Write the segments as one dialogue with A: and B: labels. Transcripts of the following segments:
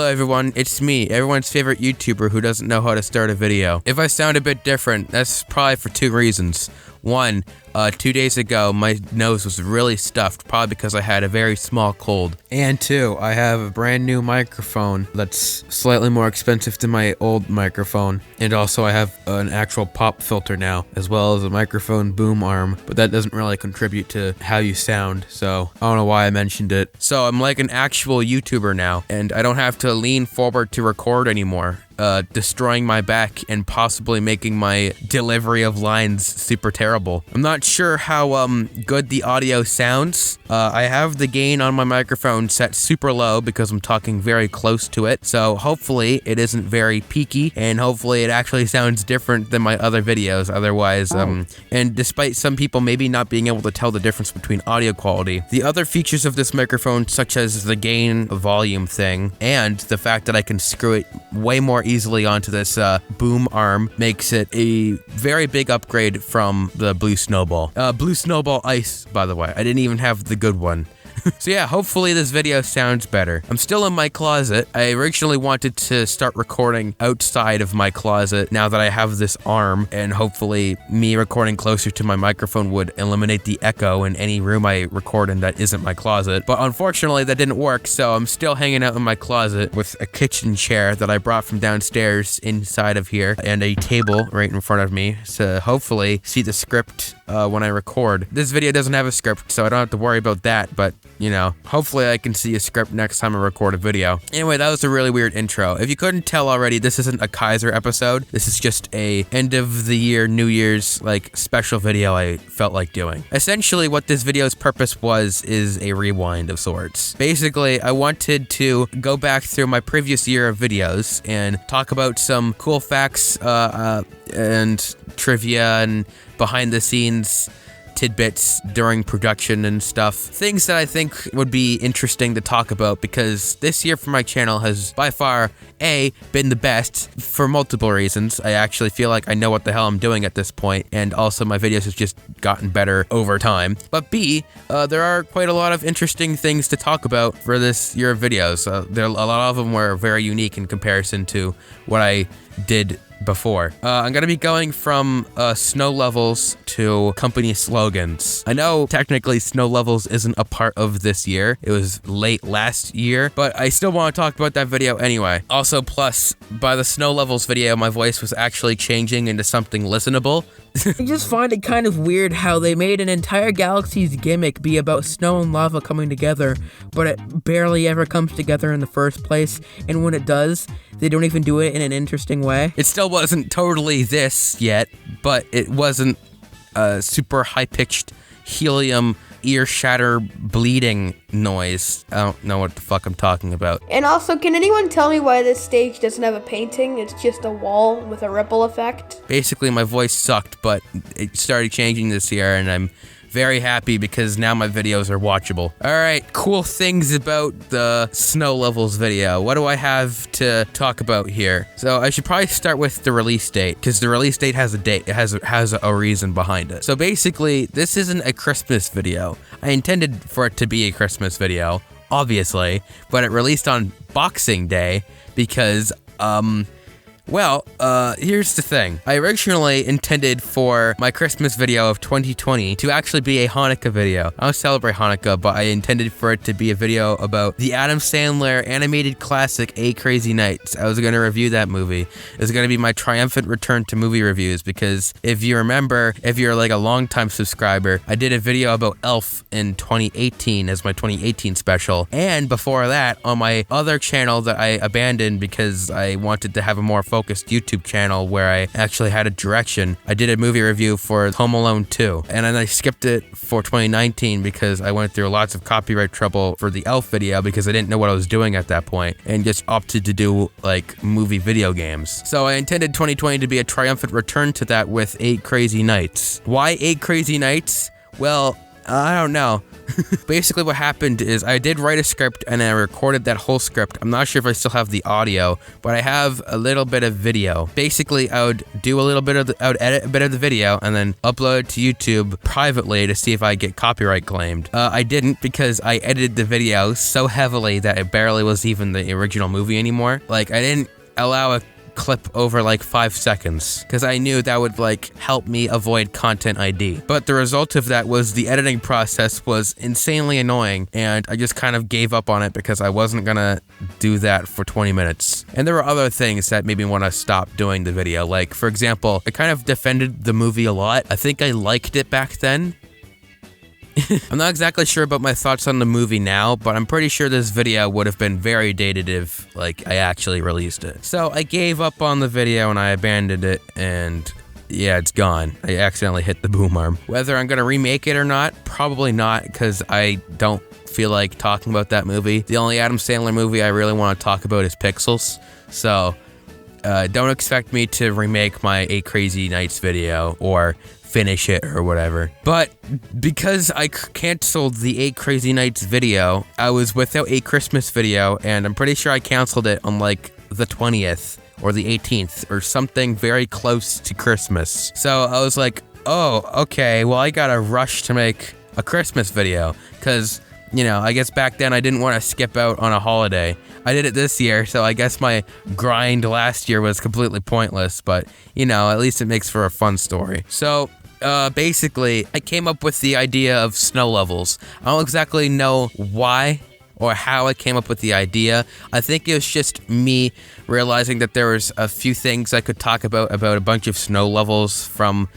A: Hello everyone, it's me, everyone's favorite YouTuber who doesn't know how to start a video. If I sound a bit different, that's probably for two reasons. One, 2 days ago, my nose was really stuffed, probably because I had a very small cold. And two, I have a brand new microphone that's slightly more expensive than my old microphone. And also I have an actual pop filter now, as well as a microphone boom arm, but that doesn't really contribute to how you sound, so I don't know why I mentioned it. So I'm like an actual YouTuber now, and I don't have to lean forward to record anymore. Destroying my back and possibly making my delivery of lines super terrible. I'm not sure how good the audio sounds. I have the gain on my microphone set super low because I'm talking very close to it, so hopefully it isn't very peaky, and hopefully it actually sounds different than my other videos otherwise. And despite some people maybe not being able to tell the difference between audio quality, the other features of this microphone, such as the gain volume thing and the fact that I can screw it way more easily onto this boom arm, makes it a very big upgrade from the Blue Snowball. Blue Snowball Ice, by the way. I didn't even have the good one. So yeah, hopefully this video sounds better. I'm still in my closet. I originally wanted to start recording outside of my closet now that I have this arm, and hopefully me recording closer to my microphone would eliminate the echo in any room I record in that isn't my closet. But unfortunately that didn't work, so I'm still hanging out in my closet with a kitchen chair that I brought from downstairs inside of here, and a table right in front of me to hopefully see the script when I record. This video doesn't have a script, so I don't have to worry about that, but you know, hopefully I can see a script next time I record a video. Anyway, that was a really weird intro. If you couldn't tell already, this isn't a Kaizir episode. This is just a end of the year, New Year's, like, special video I felt like doing. Essentially, what this video's purpose is a rewind of sorts. Basically, I wanted to go back through my previous year of videos and talk about some cool facts and trivia and behind the scenes tidbits during production and stuff. Things that I think would be interesting to talk about, because this year for my channel has by far, A, been the best for multiple reasons. I actually feel like I know what the hell I'm doing at this point, and also my videos have just gotten better over time. But B, there are quite a lot of interesting things to talk about for this year of videos. A lot of them were very unique in comparison to what I did before. I'm gonna be going from snow levels to company slogans. I know technically snow levels isn't a part of this year. It was late last year, but I still want to talk about that video anyway. Also, plus, by the snow levels video, my voice was actually changing into something listenable.
B: I just find it kind of weird how they made an entire galaxy's gimmick be about snow and lava coming together, but it barely ever comes together in the first place, and when it does, they don't even do it in an interesting way.
A: It still wasn't totally this yet, but it wasn't a super high-pitched helium ear shatter bleeding noise. I don't know what the fuck I'm talking about.
C: And also, can anyone tell me why this stage doesn't have a painting? It's just a wall with a ripple effect.
A: Basically, my voice sucked, but it started changing this year, and I'm very happy because now my videos are watchable. Alright, cool things about the snow levels video. What do I have to talk about here? So I should probably start with the release date, because the release date has a date. It has a reason behind it. So basically, this isn't a Christmas video. I intended for it to be a Christmas video, obviously, but it released on Boxing Day because, well, here's the thing. I originally intended for my Christmas video of 2020 to actually be a Hanukkah video. I don't celebrate Hanukkah, but I intended for it to be a video about the Adam Sandler animated classic, A Crazy Nights. I was going to review that movie. It was going to be my triumphant return to movie reviews, because if you remember, if you're like a longtime subscriber, I did a video about Elf in 2018 as my 2018 special. And before that, on my other channel that I abandoned because I wanted to have a more focused YouTube channel where I actually had a direction, I did a movie review for Home Alone 2, and then I skipped it for 2019 because I went through lots of copyright trouble for the Elf video because I didn't know what I was doing at that point, and just opted to do like movie video games. So I intended 2020 to be a triumphant return to that with 8 Crazy Nights. Why 8 Crazy Nights? Well, I don't know. Basically what happened is I did write a script and I recorded that whole script. I'm not sure if I still have the audio, but I have a little bit of video. Basically, I would do a little bit of I would edit a bit of the video and then upload it to YouTube privately to see if I get copyright claimed. I didn't, because I edited the video so heavily that it barely was even the original movie anymore. Like, I didn't allow a clip over like 5 seconds because I knew that would like help me avoid content ID. But the result of that was the editing process was insanely annoying, and I just kind of gave up on it because I wasn't gonna do that for 20 minutes. And there were other things that made me want to stop doing the video. Like, for example, I kind of defended the movie a lot. I think I liked it back then. I'm not exactly sure about my thoughts on the movie now, but I'm pretty sure this video would have been very dated if, like, I actually released it. So I gave up on the video and I abandoned it, and yeah, it's gone. I accidentally hit the boom arm. Whether I'm gonna remake it or not, probably not, because I don't feel like talking about that movie. The only Adam Sandler movie I really want to talk about is Pixels, so don't expect me to remake my 8 Crazy Nights video or finish it or whatever. But because I canceled the 8 Crazy Nights video, I was without a Christmas video, and I'm pretty sure I canceled it on like the 20th or the 18th or something very close to Christmas. So I was like, oh, okay, well, I gotta rush to make a Christmas video, because, you know, I guess back then I didn't want to skip out on a holiday. I did it this year, so I guess my grind last year was completely pointless, but, you know, at least it makes for a fun story. So basically, I came up with the idea of snow levels. I don't exactly know why or how I came up with the idea. I think it was just me realizing that there was a few things I could talk about a bunch of snow levels from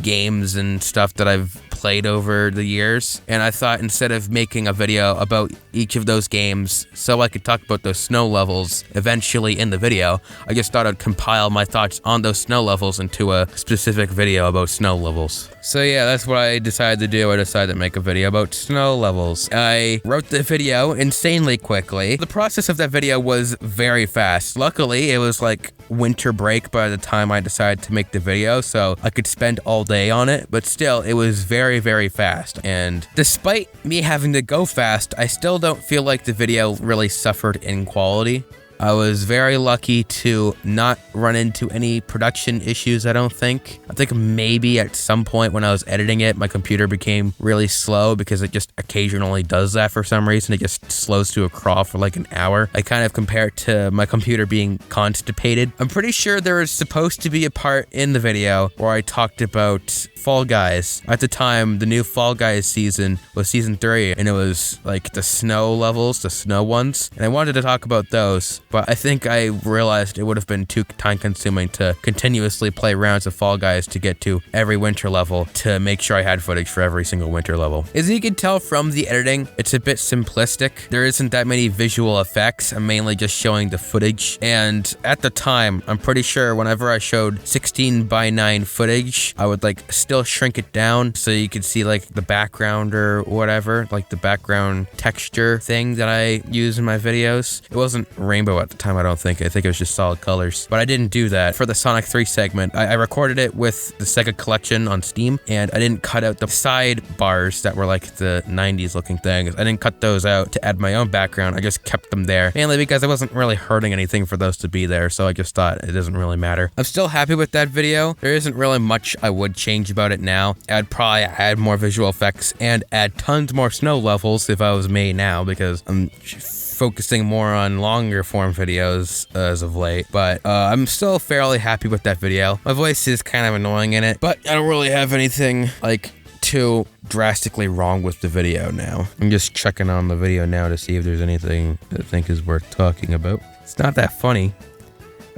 A: games and stuff that I've played over the years, and I thought instead of making a video about each of those games so I could talk about those snow levels eventually in the video, I just thought I'd compile my thoughts on those snow levels into a specific video about snow levels. So yeah, that's what I decided to do. I decided to make a video about snow levels. I wrote the video insanely quickly. The process of that video was very fast. Luckily, it was like winter break by the time I decided to make the video, so I could spend all day on it, but still, it was very, very fast. And despite me having to go fast, I still don't feel like the video really suffered in quality. I was very lucky to not run into any production issues, I don't think. I think maybe at some point when I was editing it, my computer became really slow because it just occasionally does that for some reason. It just slows to a crawl for like an hour. I kind of compare it to my computer being constipated. I'm pretty sure there was supposed to be a part in the video where I talked about Fall Guys. At the time, the new Fall Guys season was season 3, and it was like the snow levels, the snow ones, and I wanted to talk about those, but I think I realized it would have been too time consuming to continuously play rounds of Fall Guys to get to every winter level to make sure I had footage for every single winter level. As you can tell from the editing, it's a bit simplistic. There isn't that many visual effects. I'm mainly just showing the footage, and at the time, I'm pretty sure whenever I showed 16:9 footage, I would like still shrink it down so you could see like the background or whatever, like the background texture thing that I use in my videos. It wasn't rainbow at the time, I don't think. I think it was just solid colors, but I didn't do that. For the Sonic 3 segment, I recorded it with the Sega Collection on Steam, and I didn't cut out the side bars that were like the 90s looking things. I didn't cut those out to add my own background. I just kept them there, mainly because I wasn't really hurting anything for those to be there, so I just thought it doesn't really matter. I'm still happy with that video. There isn't really much I would change about it now. I'd probably add more visual effects and add tons more snow levels if I was me now, because I'm focusing more on longer form videos as of late, but I'm still fairly happy with that video. My voice is kind of annoying in it, but I don't really have anything like too drastically wrong with the video now. I'm just checking on the video now to see if there's anything that I think is worth talking about. It's not that funny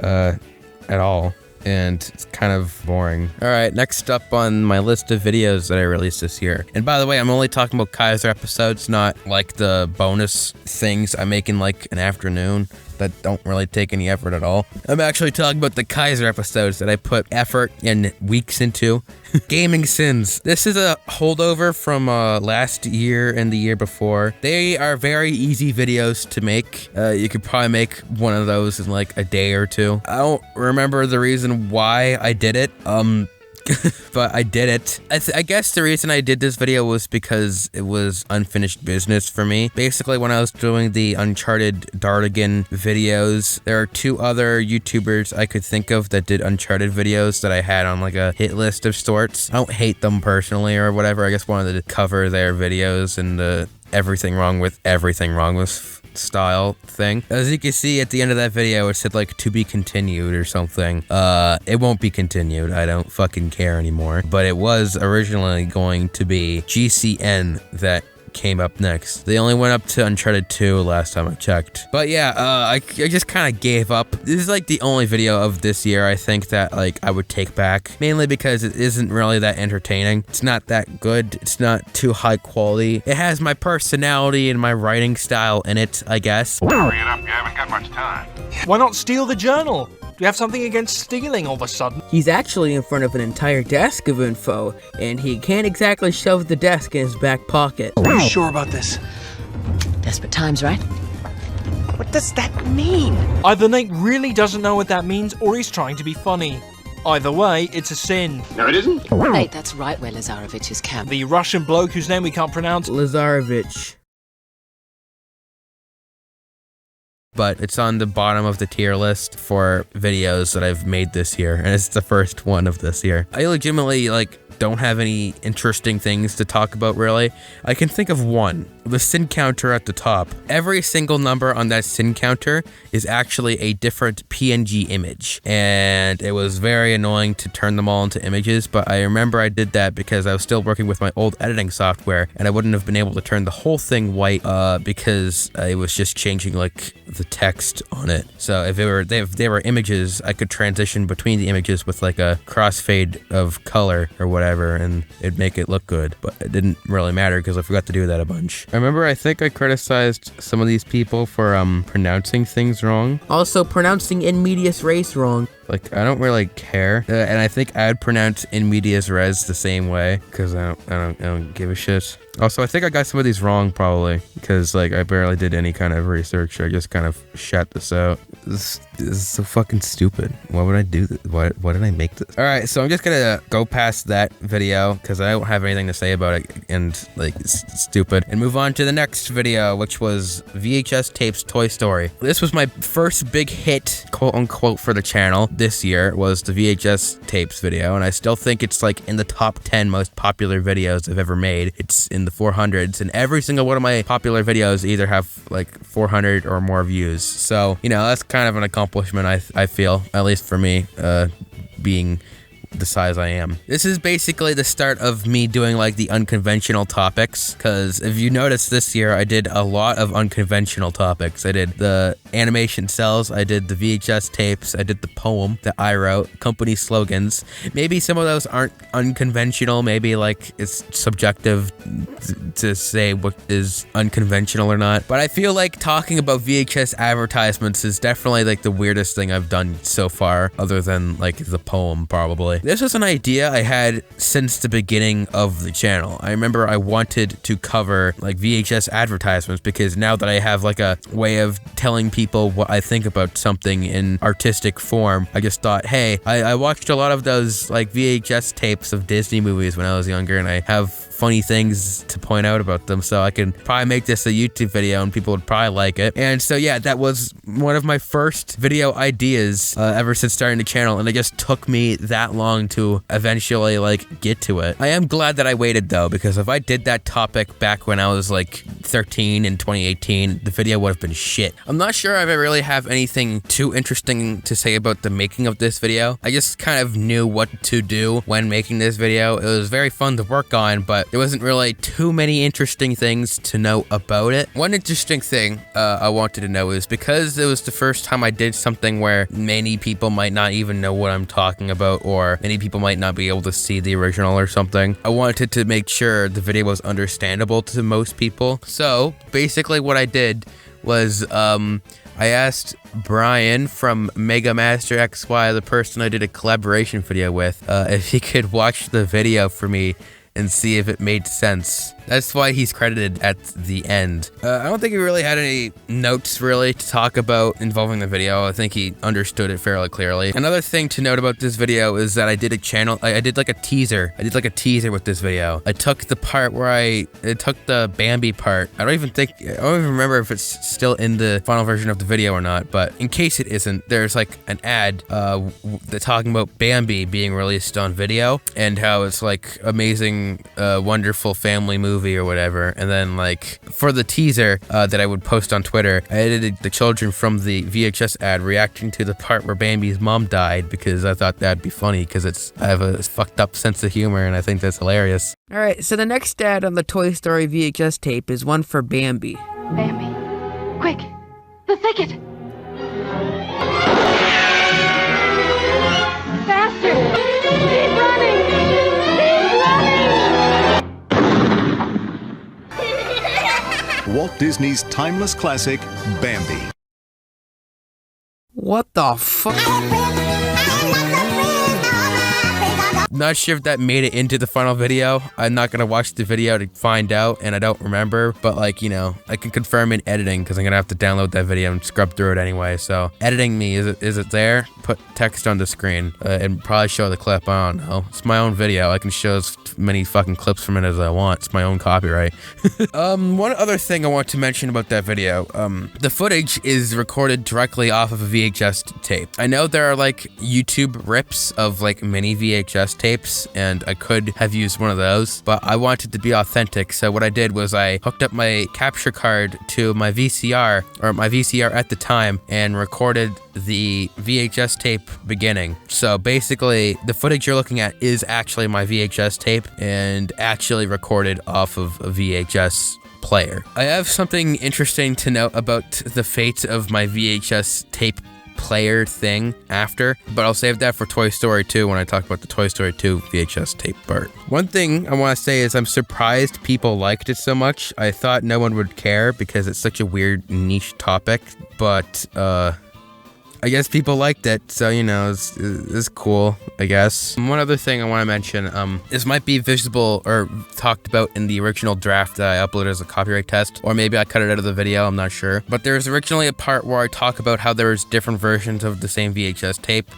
A: at all, and it's kind of boring. All right, next up on my list of videos that I released this year. And by the way, I'm only talking about Kaizir episodes, not like the bonus things I make in like an afternoon that don't really take any effort at all. I'm actually talking about the Kaizir episodes that I put effort and weeks into. Gaming Sins. This is a holdover from last year and the year before. They are very easy videos to make. You could probably make one of those in like a day or two. I don't remember the reason why I did it. but I did it. I guess the reason I did this video was because it was unfinished business for me. Basically, when I was doing the Uncharted Dartigan videos, there are 2 other YouTubers I could think of that did Uncharted videos that I had on like a hit list of sorts. I don't hate them personally or whatever. I just wanted to cover their videos and the everything wrong with style thing. As you can see at the end of that video, it said like to be continued or something. It won't be continued. I don't fucking care anymore. But it was originally going to be GCN that came up next. They only went up to Uncharted 2 last time I checked. But yeah, I just kind of gave up. This is like the only video of this year I think that like I would take back, mainly because it isn't really that entertaining. It's not that good. It's not too high quality. It has my personality and my writing style in it, I guess.
D: Hurry it up, you haven't got much time. Why not steal the journal? Do you have something against stealing all of a sudden?
B: He's actually in front of an entire desk of info, and he can't exactly shove the desk in his back pocket.
D: Are you sure about this?
E: Desperate times, right?
D: What does that mean? Either Nate really doesn't know what that means, or he's trying to be funny. Either way, it's a sin.
F: No, it isn't.
E: Nate, that's right where Lazarevich's camp.
D: The Russian bloke whose name we can't pronounce.
B: Lazarevich.
A: But it's on the bottom of the tier list for videos that I've made this year, and it's the first one of this year. I legitimately like don't have any interesting things to talk about really. I can think of one. The sin counter at the top. Every single number on that sin counter is actually a different PNG image, and it was very annoying to turn them all into images, but I remember I did that because I was still working with my old editing software, and I wouldn't have been able to turn the whole thing white because I was just changing like the text on it. So if they were images, I could transition between the images with like a crossfade of color or whatever, and it'd make it look good, but it didn't really matter because I forgot to do that a bunch. I think I criticized some of these people for pronouncing things wrong.
B: Also pronouncing in medias res wrong.
A: Like, I don't really care, and I think I'd pronounce in medias res the same way because I don't give a shit. Also, I think I got some of these wrong probably because like I barely did any kind of research. I just kind of shut this out. This is so fucking stupid. Why would I do this? Why did I make this? All right, so I'm just gonna go past that video because I don't have anything to say about it and like it's stupid, and move on to the next video, which was VHS tapes Toy Story. This was my first big hit, quote unquote, for the channel this year. Was the VHS tapes video, and I still think it's like in the top 10 most popular videos I've ever made. It's in the 400s, and every single one of my popular videos either have like 400 or more views. So, you know, that's kind of an accomplishment, I feel, at least for me, being the size I am. This is basically the start of me doing like the unconventional topics, because if you notice this year I did a lot of unconventional topics. I did the animation cells, I did the VHS tapes, I did the poem that I wrote, company slogans. Maybe some of those aren't unconventional, maybe like it's subjective to say what is unconventional or not, but I feel like talking about VHS advertisements is definitely like the weirdest thing I've done so far, other than like the poem probably. This was an idea I had since the beginning of the channel. I remember I wanted to cover like VHS advertisements because now that I have like a way of telling people what I think about something in artistic form, I just thought, hey, I watched a lot of those like VHS tapes of Disney movies when I was younger, and I have funny things to point out about them, so I can probably make this a YouTube video and people would probably like it. And so yeah, that was one of my first video ideas ever since starting the channel, and it just took me that long to eventually like get to it. I am glad that I waited though, because if I did that topic back when I was like 13 in 2018, the video would have been shit. I'm not sure if I really have anything too interesting to say about the making of this video. I just kind of knew what to do when making this video. It was very fun to work on, but there wasn't really too many interesting things to know about it. One interesting thing I wanted to know is because it was the first time I did something where many people might not even know what I'm talking about, or many people might not be able to see the original or something, I wanted to make sure the video was understandable to most people. So basically what I did was I asked Brian from Mega Master XY, the person I did a collaboration video with, if he could watch the video for me and see if it made sense. That's why he's credited at the end. I don't think he really had any notes really to talk about involving the video. I think he understood it fairly clearly. Another thing to note about this video is that I did like a teaser. I did like a teaser with this video. I took the part where I took the Bambi part. I don't even remember if it's still in the final version of the video or not, but in case it isn't, there's like an ad that's talking about Bambi being released on video and how it's like amazing, wonderful family movie or whatever. And then like for the teaser that I would post on Twitter, I edited the children from the VHS ad reacting to the part where Bambi's mom died because I thought that'd be funny because I have a fucked up sense of humor and I think that's hilarious.
B: Alright, so the next ad on the Toy Story VHS tape is one for Bambi.
F: Bambi, quick, the thicket! Faster! Keep running! Keep running!
G: Walt Disney's timeless classic, Bambi.
B: What the fuck?
A: Not sure if that made it into the final video. I'm not gonna watch the video to find out, and I don't remember, but like, you know, I can confirm in editing because I'm gonna have to download that video and scrub through it anyway. So editing me, is it there? Put text on the screen and probably show the clip. I don't know. It's my own video. I can show as many fucking clips from it as I want. It's my own copyright. One other thing I want to mention about that video. The footage is recorded directly off of a VHS tape. I know there are like YouTube rips of like mini VHS tapes, and I could have used one of those, but I wanted to be authentic. So what I did was I hooked up my capture card to my VCR, or my VCR at the time, and recorded the VHS tape beginning. So basically, the footage you're looking at is actually my VHS tape and actually recorded off of a VHS player. I have something interesting to note about the fate of my VHS tape player thing after, but I'll save that for Toy Story 2 when I talk about the Toy Story 2 VHS tape part. One thing I want to say is I'm surprised people liked it so much. I thought no one would care because it's such a weird niche topic, but I guess people liked it, so you know, it's cool, I guess. One other thing I want to mention, this might be visible or talked about in the original draft that I uploaded as a copyright test, or maybe I cut it out of the video, I'm not sure. But there's originally a part where I talk about how there's different versions of the same VHS tape,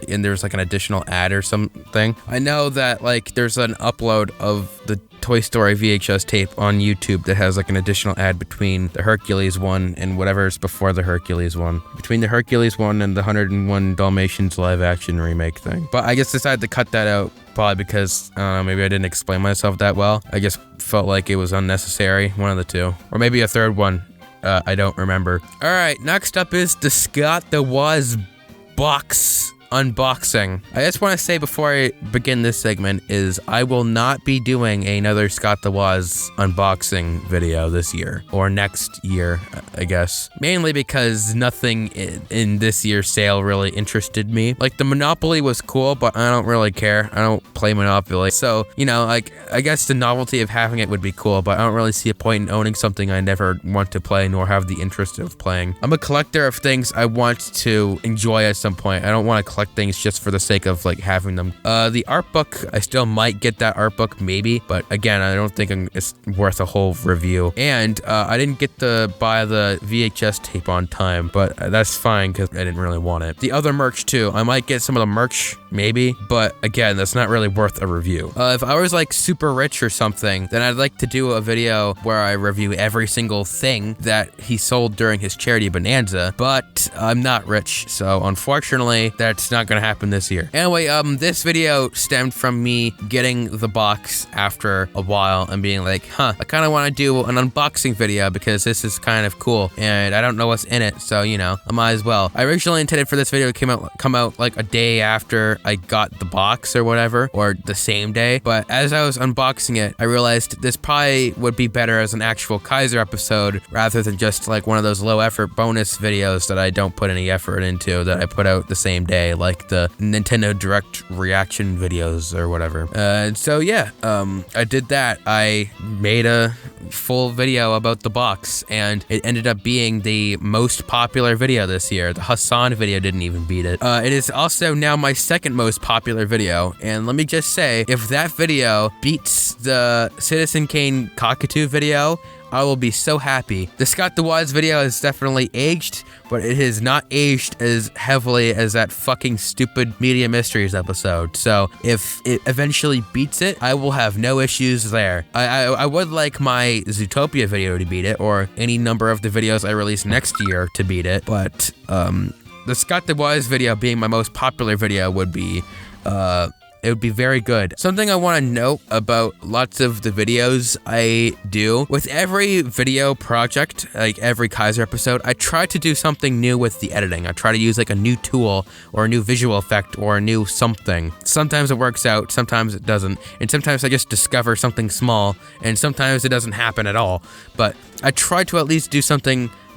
A: and there's like an additional ad or something. I know that like there's an upload of the Toy Story VHS tape on YouTube that has like an additional ad between the Hercules one and whatever's before the Hercules one. Between the Hercules one and the 101 Dalmatians live action remake thing. But I just decided to cut that out probably because, I don't know, maybe I didn't explain myself that well. I just felt like it was unnecessary, one of the two. Or maybe a third one, I don't remember. Alright, next up is the Scott the Woz box unboxing. I just want to say before I begin this segment is I will not be doing another Scott the Woz unboxing video this year or next year, I guess. Mainly because nothing in this year's sale really interested me. Like the Monopoly was cool, but I don't really care. I don't play Monopoly. So, you know, like I guess the novelty of having it would be cool, but I don't really see a point in owning something I never want to play nor have the interest of playing. I'm a collector of things I want to enjoy at some point. I don't want to collect things just for the sake of like having them. The art book, I still might get that art book maybe, but again, I don't think it's worth a whole review. And I didn't get to buy the VHS tape on time, but that's fine because I didn't really want it. The other merch too, I might get some of the merch maybe, but again, that's not really worth a review. If I was like super rich or something, then I'd like to do a video where I review every single thing that he sold during his charity bonanza, but I'm not rich, so unfortunately, that's not gonna happen this year. Anyway, this video stemmed from me getting the box after a while and being like, I kind of want to do an unboxing video because this is kind of cool and I don't know what's in it, so you know, I might as well. I originally intended for this video to come out like a day after I got the box or whatever, or the same day, but as I was unboxing it, I realized this probably would be better as an actual Kaizir episode rather than just like one of those low effort bonus videos that I don't put any effort into that I put out the same day, like the Nintendo Direct reaction videos or whatever. And so yeah, I did that. I made a full video about the box, and it ended up being the most popular video this year. The Hassan video didn't even beat it. It is also now my second most popular video, and let me just say, if that video beats the Citizen Kane Cockatoo video, I will be so happy. The Scott the Wise video is definitely aged, but it has not aged as heavily as that fucking stupid Media Mysteries episode. So if it eventually beats it, I will have no issues there. I would like my Zootopia video to beat it, or any number of the videos I release next year to beat it, but the Scott the Wise video being my most popular video would be it would be very good. Something I want to note about lots of the videos I do, with every video project, like every Kaizir episode, I try to do something new with the editing. I try to use like a new tool or a new visual effect or a new something. Sometimes it works out, sometimes it doesn't, and sometimes I just discover something small, and sometimes it doesn't happen at all. But I try to at least do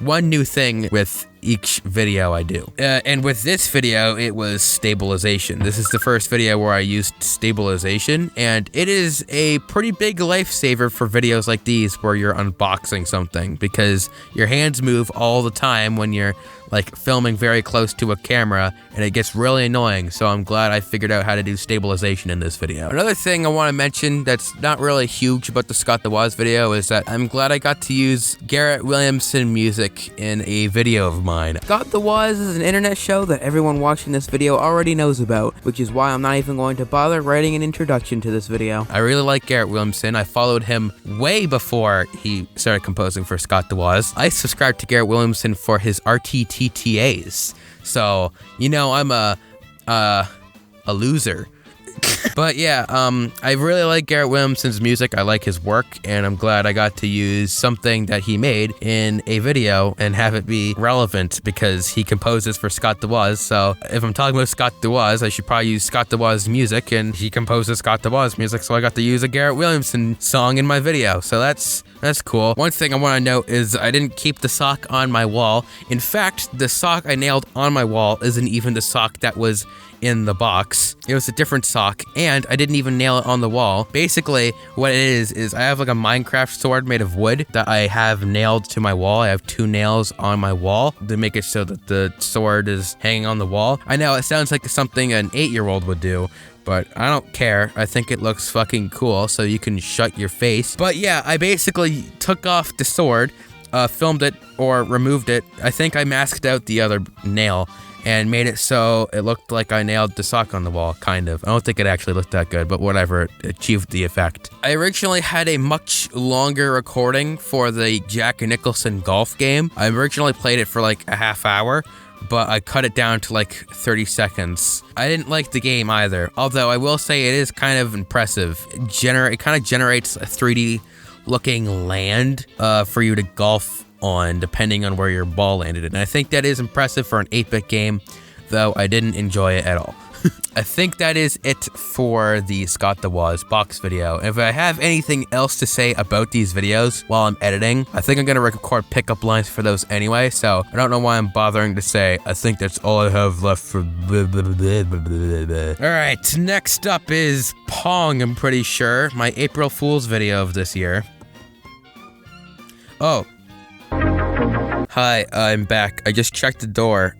A: one new thing with each video I do. And with this video, it was stabilization. This is the first video where I used stabilization, and it is a pretty big lifesaver for videos like these where you're unboxing something, because your hands move all the time when you're like filming very close to a camera, and it gets really annoying. So I'm glad I figured out how to do stabilization in this video. Another thing I want to mention that's not really huge about the Scott the Wise video is that I'm glad I got to use Garrett Williamson music in a video of mine.
B: Scott the Wise is an internet show that everyone watching this video already knows about, which is why I'm not even going to bother writing an introduction to this video.
A: I really like Garrett Williamson. I followed him way before he started composing for Scott the Wise. I subscribed to Garrett Williamson for his RTTTAs. So, you know, I'm a loser. But yeah, I really like Garrett Williamson's music. I like his work, and I'm glad I got to use something that he made in a video and have it be relevant, because he composes for Scott the Wise. So if I'm talking about Scott the Wise, I should probably use Scott the Wise music, and he composes Scott the Wise music, so I got to use a Garrett Williamson song in my video. So that's cool. One thing I want to note is I didn't keep the sock on my wall. In fact, the sock I nailed on my wall isn't even the sock that was in the box. It was a different sock, and I didn't even nail it on the wall. Basically, what it is I have like a Minecraft sword made of wood that I have nailed to my wall. I have 2 nails on my wall to make it so that the sword is hanging on the wall. I know it sounds like something an 8-year-old would do, but I don't care. I think it looks fucking cool, so you can shut your face. But yeah, I basically took off the sword, filmed it, or removed it. I think I masked out the other nail and made it so it looked like I nailed the sock on the wall, kind of. I don't think it actually looked that good, but whatever, it achieved the effect. I originally had a much longer recording for the Jack Nicholson golf game. I originally played it for like a half hour, but I cut it down to like 30 seconds. I didn't like the game either, although I will say it is kind of impressive. It kind of generates a 3D looking land for you to golf on, depending on where your ball landed. And I think that is impressive for an 8-bit game, though I didn't enjoy it at all. I think that is it for the Scott the Wise box video. If I have anything else to say about these videos while I'm editing, I think I'm gonna record pickup lines for those anyway, so I don't know why I'm bothering to say. I think that's all I have left for Alright, next up is Pong, I'm pretty sure. My April Fool's video of this year. Oh. Hi, I'm back. I just checked the door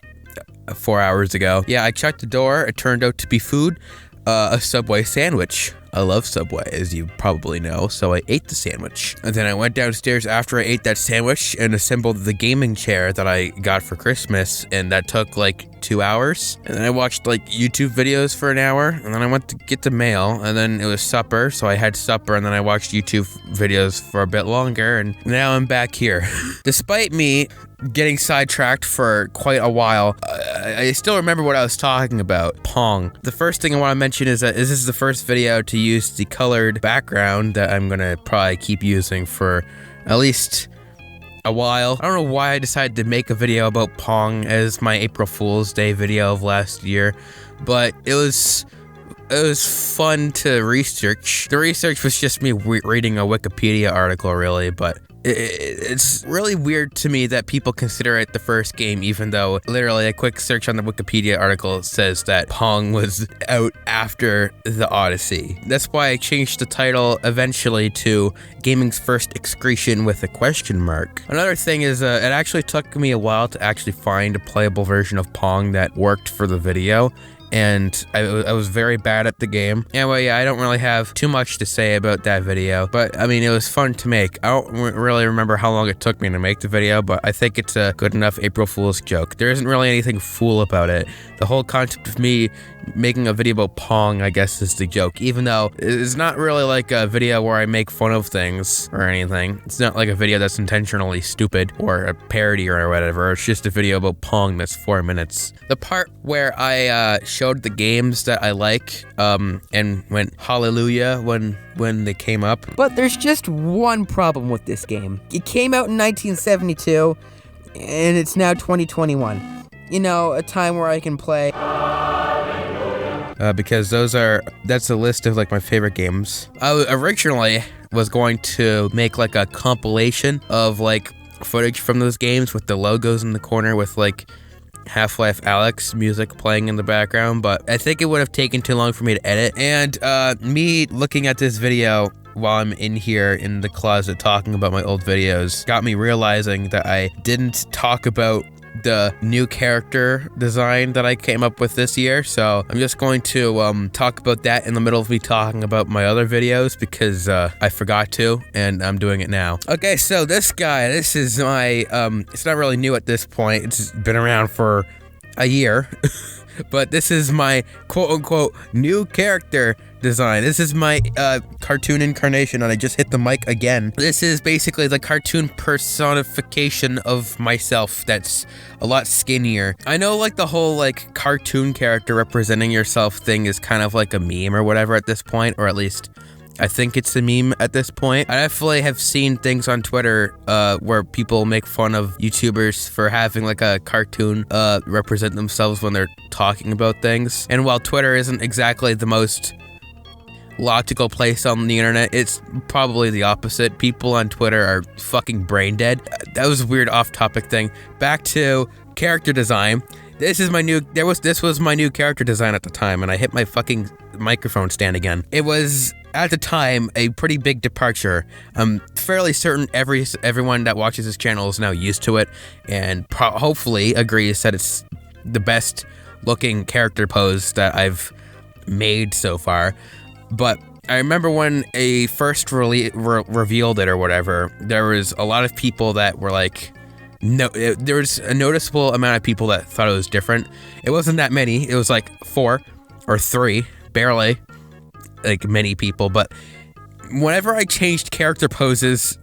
A: 4 hours ago. Yeah, I checked the door. It turned out to be food, a Subway sandwich. I love Subway, as you probably know, so I ate the sandwich. And then I went downstairs after I ate that sandwich and assembled the gaming chair that I got for Christmas, and that took like 2 hours. And then I watched like YouTube videos for an hour, and then I went to get the mail, and then it was supper, so I had supper, and then I watched YouTube videos for a bit longer, and now I'm back here. Despite me getting sidetracked for quite a while, I still remember what I was talking about. Pong. The first thing I want to mention is that this is the first video to use the colored background that I'm gonna probably keep using for at least a while. I don't know why I decided to make a video about Pong as my April Fool's Day video of last year, but it was fun to research. The research was just me reading a Wikipedia article, really, but It's really weird to me that people consider it the first game, even though literally a quick search on the Wikipedia article says that Pong was out after the Odyssey. That's why I changed the title eventually to Gaming's First Excretion with a question mark. Another thing is it actually took me a while to actually find a playable version of Pong that worked for the video. And I was very bad at the game. Anyway, yeah, I don't really have too much to say about that video, but I mean, it was fun to make. I don't really remember how long it took me to make the video, but I think it's a good enough April Fool's joke. There isn't really anything fool about it. The whole concept of me making a video about Pong, I guess, is the joke, even though it's not really like a video where I make fun of things or anything. It's not like a video that's intentionally stupid or a parody or whatever. It's just a video about Pong that's 4 minutes. The part where I showed the games that I like and went hallelujah when they came up.
B: But there's just one problem with this game. It came out in 1972, and it's now 2021. You know, a time where I can play.
A: Because that's a list of like my favorite games. I originally was going to make like a compilation of like footage from those games with the logos in the corner with like Half-Life Alyx music playing in the background, but I think it would have taken too long for me to edit. And me looking at this video while I'm in here in the closet talking about my old videos got me realizing that I didn't talk about the new character design that I came up with this year, so I'm just going to talk about that in the middle of me talking about my other videos because I forgot to, and I'm doing it now. Okay, so this guy, this is my it's not really new at this point, it's been around for a year but this is my quote-unquote new character design. This is my cartoon incarnation, and I just hit the mic again. This is basically the cartoon personification of myself that's a lot skinnier. I know like the whole like cartoon character representing yourself thing is kind of like a meme or whatever at this point, or at least I think it's a meme at this point. I definitely have seen things on Twitter where people make fun of YouTubers for having like a cartoon represent themselves when they're talking about things. And while Twitter isn't exactly the most logical place on the internet, it's probably the opposite. People on Twitter are fucking brain dead. That was a weird off-topic thing. Back to character design. This was my new character design at the time, and I hit my fucking microphone stand again. It was at the time a pretty big departure. I'm fairly certain everyone that watches this channel is now used to it, and hopefully agrees that it's the best looking character pose that I've made so far. But I remember when I first revealed it or whatever, there was a lot of people that were like, no, there was a noticeable amount of people that thought it was different. It wasn't that many. It was like 4 or 3, barely, like many people. But whenever I changed character poses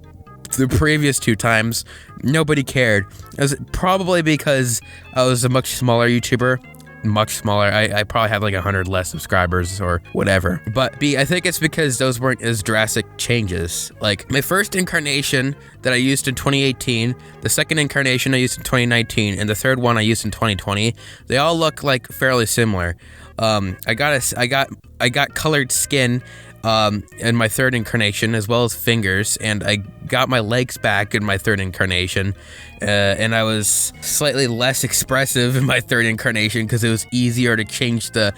A: the previous 2 times, nobody cared. It was probably because I was a much smaller YouTuber. Much smaller. I probably have like 100 less subscribers or whatever. But I think it's because those weren't as drastic changes. Like my first incarnation that I used in 2018, the second incarnation I used in 2019, and the third one I used in 2020, they all look like fairly similar. I got colored skin in my third incarnation, as well as fingers, and I got my legs back in my third incarnation, and I was slightly less expressive in my third incarnation because it was easier to change the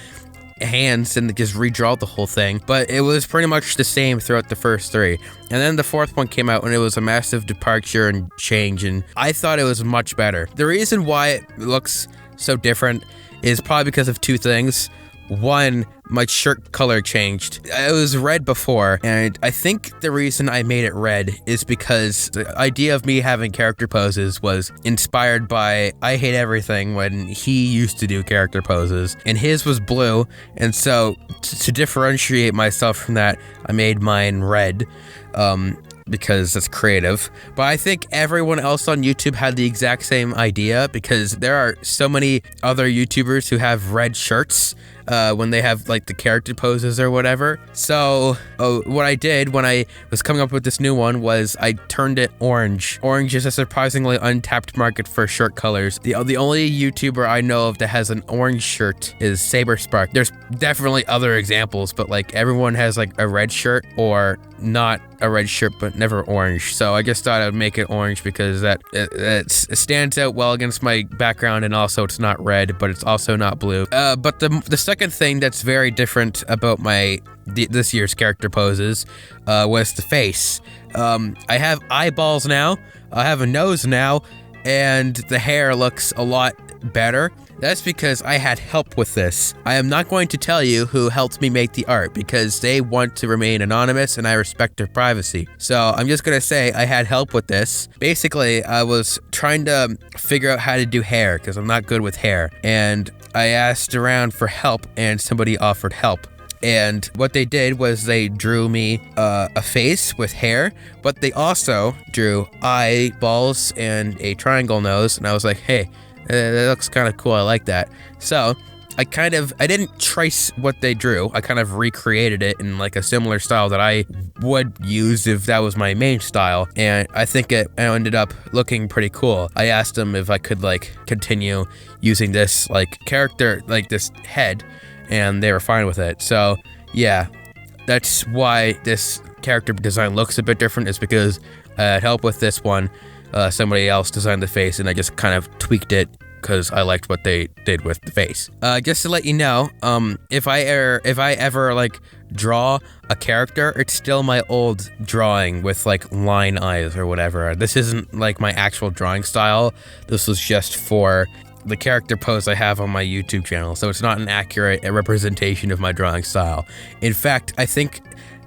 A: hands and just redraw the whole thing, but it was pretty much the same throughout the first 3. And then the fourth one came out and it was a massive departure and change, and I thought it was much better. The reason why it looks so different is probably because of 2 things. One, my shirt color changed. It was red before, and I think the reason I made it red is because the idea of me having character poses was inspired by I Hate Everything when he used to do character poses, and his was blue, and so to differentiate myself from that, I made mine red. Because that's creative. But I think everyone else on YouTube had the exact same idea, because there are so many other YouTubers who have red shirts when they have like the character poses or whatever. So what I did when I was coming up with this new one was I turned it orange. Orange is a surprisingly untapped market for shirt colors. The only YouTuber I know of that has an orange shirt is SaberSpark. There's definitely other examples, but like everyone has like a red shirt or not a red shirt, but never orange. So I just thought I'd make it orange because it stands out well against my background, and also it's not red, but it's also not blue. But the second thing that's very different about this year's character poses was the face. I have eyeballs now, I have a nose now, and the hair looks a lot better. That's because I had help with this. I am not going to tell you who helped me make the art because they want to remain anonymous and I respect their privacy. So I'm just gonna say I had help with this. Basically, I was trying to figure out how to do hair because I'm not good with hair. And I asked around for help and somebody offered help. And what they did was they drew me a face with hair, but they also drew eyeballs and a triangle nose. And I was like, hey, that looks kind of cool. I like that. So I didn't trace what they drew. I kind of recreated it in like a similar style that I would use if that was my main style. And I think it ended up looking pretty cool. I asked them if I could like continue using this like character, like this head, and they were fine with it. So yeah, that's why this character design looks a bit different, is because I had help with this one. Somebody else designed the face and I just kind of tweaked it because I liked what they did with the face. Just to let you know, if I ever like draw a character, it's still my old drawing with like line eyes or whatever. This isn't like my actual drawing style. This was just for the character pose I have on my YouTube channel, so it's not an accurate representation of my drawing style. In fact, I think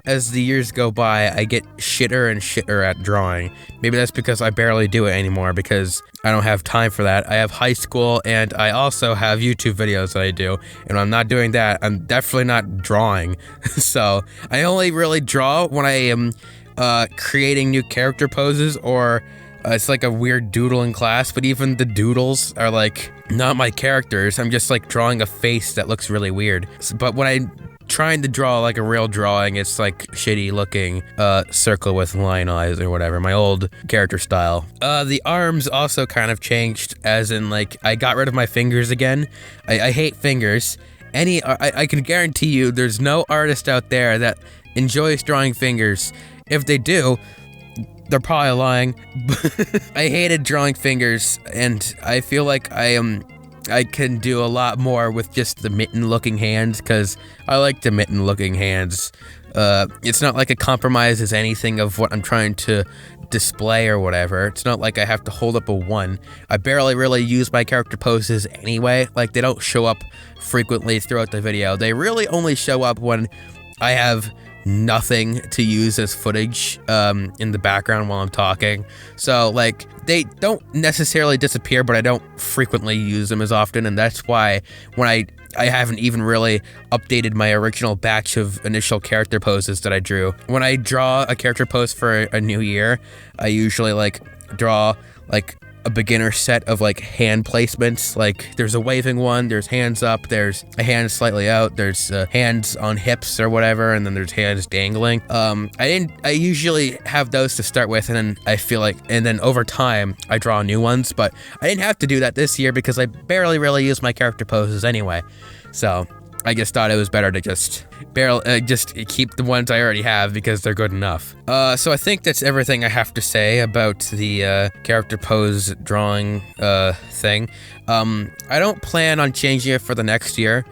A: as the years go by, I get shitter and shitter at drawing. Maybe that's because I barely do it anymore because I don't have time for that. I have high school and I also have YouTube videos that I do, and when I'm not doing that, I'm definitely not drawing. So I only really draw when I am creating new character poses, or it's like a weird doodle in class, but even the doodles are like not my characters. I'm just like drawing a face that looks really weird. But when I'm trying to draw like a real drawing, it's like shitty looking circle with line eyes or whatever, my old character style. The arms also kind of changed, as in like I got rid of my fingers again. I hate fingers. I can guarantee you there's no artist out there that enjoys drawing fingers. If they do, they're probably lying. I hated drawing fingers, and I feel like I can do a lot more with just the mitten-looking hands, because I like the mitten-looking hands. It's not like it compromises anything of what I'm trying to display or whatever. It's not like I have to hold up a 1. I barely really use my character poses anyway. Like, they don't show up frequently throughout the video. They really only show up when I have nothing to use as footage in the background while I'm talking. So like they don't necessarily disappear, but I don't frequently use them as often, and that's why when I haven't even really updated my original batch of initial character poses that I drew. When I draw a character pose for a new year, I usually like draw like a beginner set of like hand placements. Like there's a waving one, there's hands up, there's a hand slightly out, there's hands on hips or whatever, and then there's hands dangling. I usually have those to start with, and then I feel like, and then over time I draw new ones, but I didn't have to do that this year because I barely really use my character poses anyway. So I just thought it was better to just keep the ones I already have because they're good enough. So I think that's everything I have to say about the character pose drawing thing. I don't plan on changing it for the next year.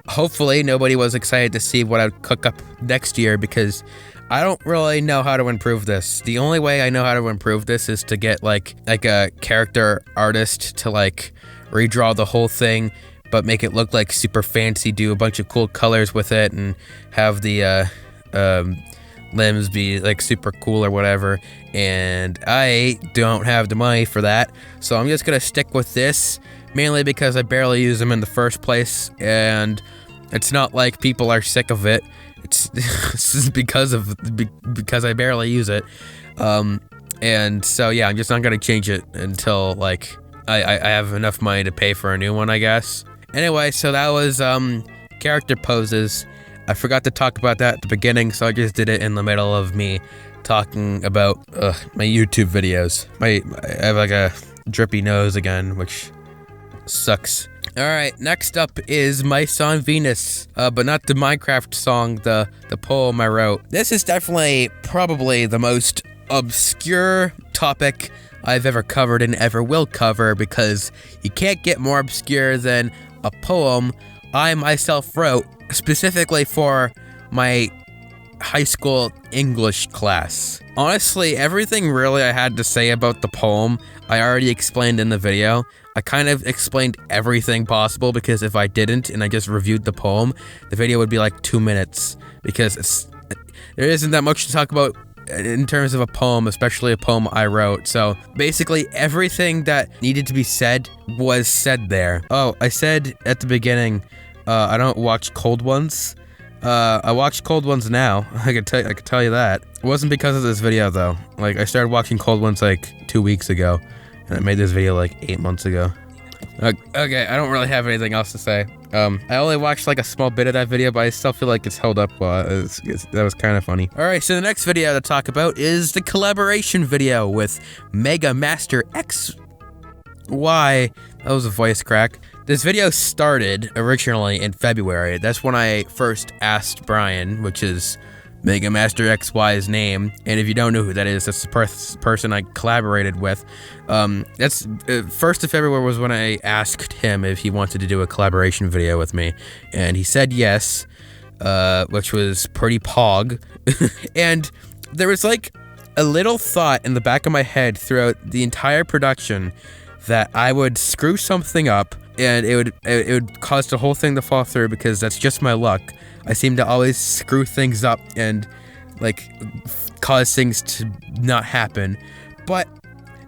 A: Hopefully nobody was excited to see what I'd cook up next year, because I don't really know how to improve this. The only way I know how to improve this is to get like a character artist to like redraw the whole thing, but make it look like super fancy, do a bunch of cool colors with it, and have the limbs be like super cool or whatever. And I don't have the money for that, so I'm just gonna stick with this, mainly because I barely use them in the first place, and it's not like people are sick of it. It's because I barely use it. And so yeah, I'm just not gonna change it until like I have enough money to pay for a new one, I guess. Anyway, so that was character poses. I forgot to talk about that at the beginning, so I just did it in the middle of me talking about my YouTube videos. I have like a drippy nose again, which sucks. All right, next up is My Song Venus, but not the Minecraft song, the poem I wrote. This is definitely probably the most obscure topic I've ever covered and ever will cover, because you can't get more obscure than a poem I myself wrote specifically for my high school English class. Honestly, everything really I had to say about the poem, I already explained in the video. I kind of explained everything possible, because if I didn't and I just reviewed the poem, the video would be like 2 minutes, because there isn't that much to talk about in terms of a poem, especially a poem I wrote. So basically everything that needed to be said was said there. Oh, I said at the beginning, I don't watch cold ones. I watch cold ones now. I could tell you that. It wasn't because of this video though. Like, I started watching cold ones like 2 weeks ago, and I made this video like 8 months ago. Okay, I don't really have anything else to say. I only watched like a small bit of that video, but I still feel like it's held up well. That was kind of funny. Alright, so the next video to talk about is the collaboration video with Mega Master XY. That was a voice crack. This video started originally in February. That's when I first asked Brian, which is Mega Master XY's name, and if you don't know who that is, that's the person I collaborated with. That's 1st of February was when I asked him if he wanted to do a collaboration video with me, and he said yes, which was pretty pog. And there was like a little thought in the back of my head throughout the entire production that I would screw something up, and it would cause the whole thing to fall through, because that's just my luck. I seem to always screw things up and like cause things to not happen. But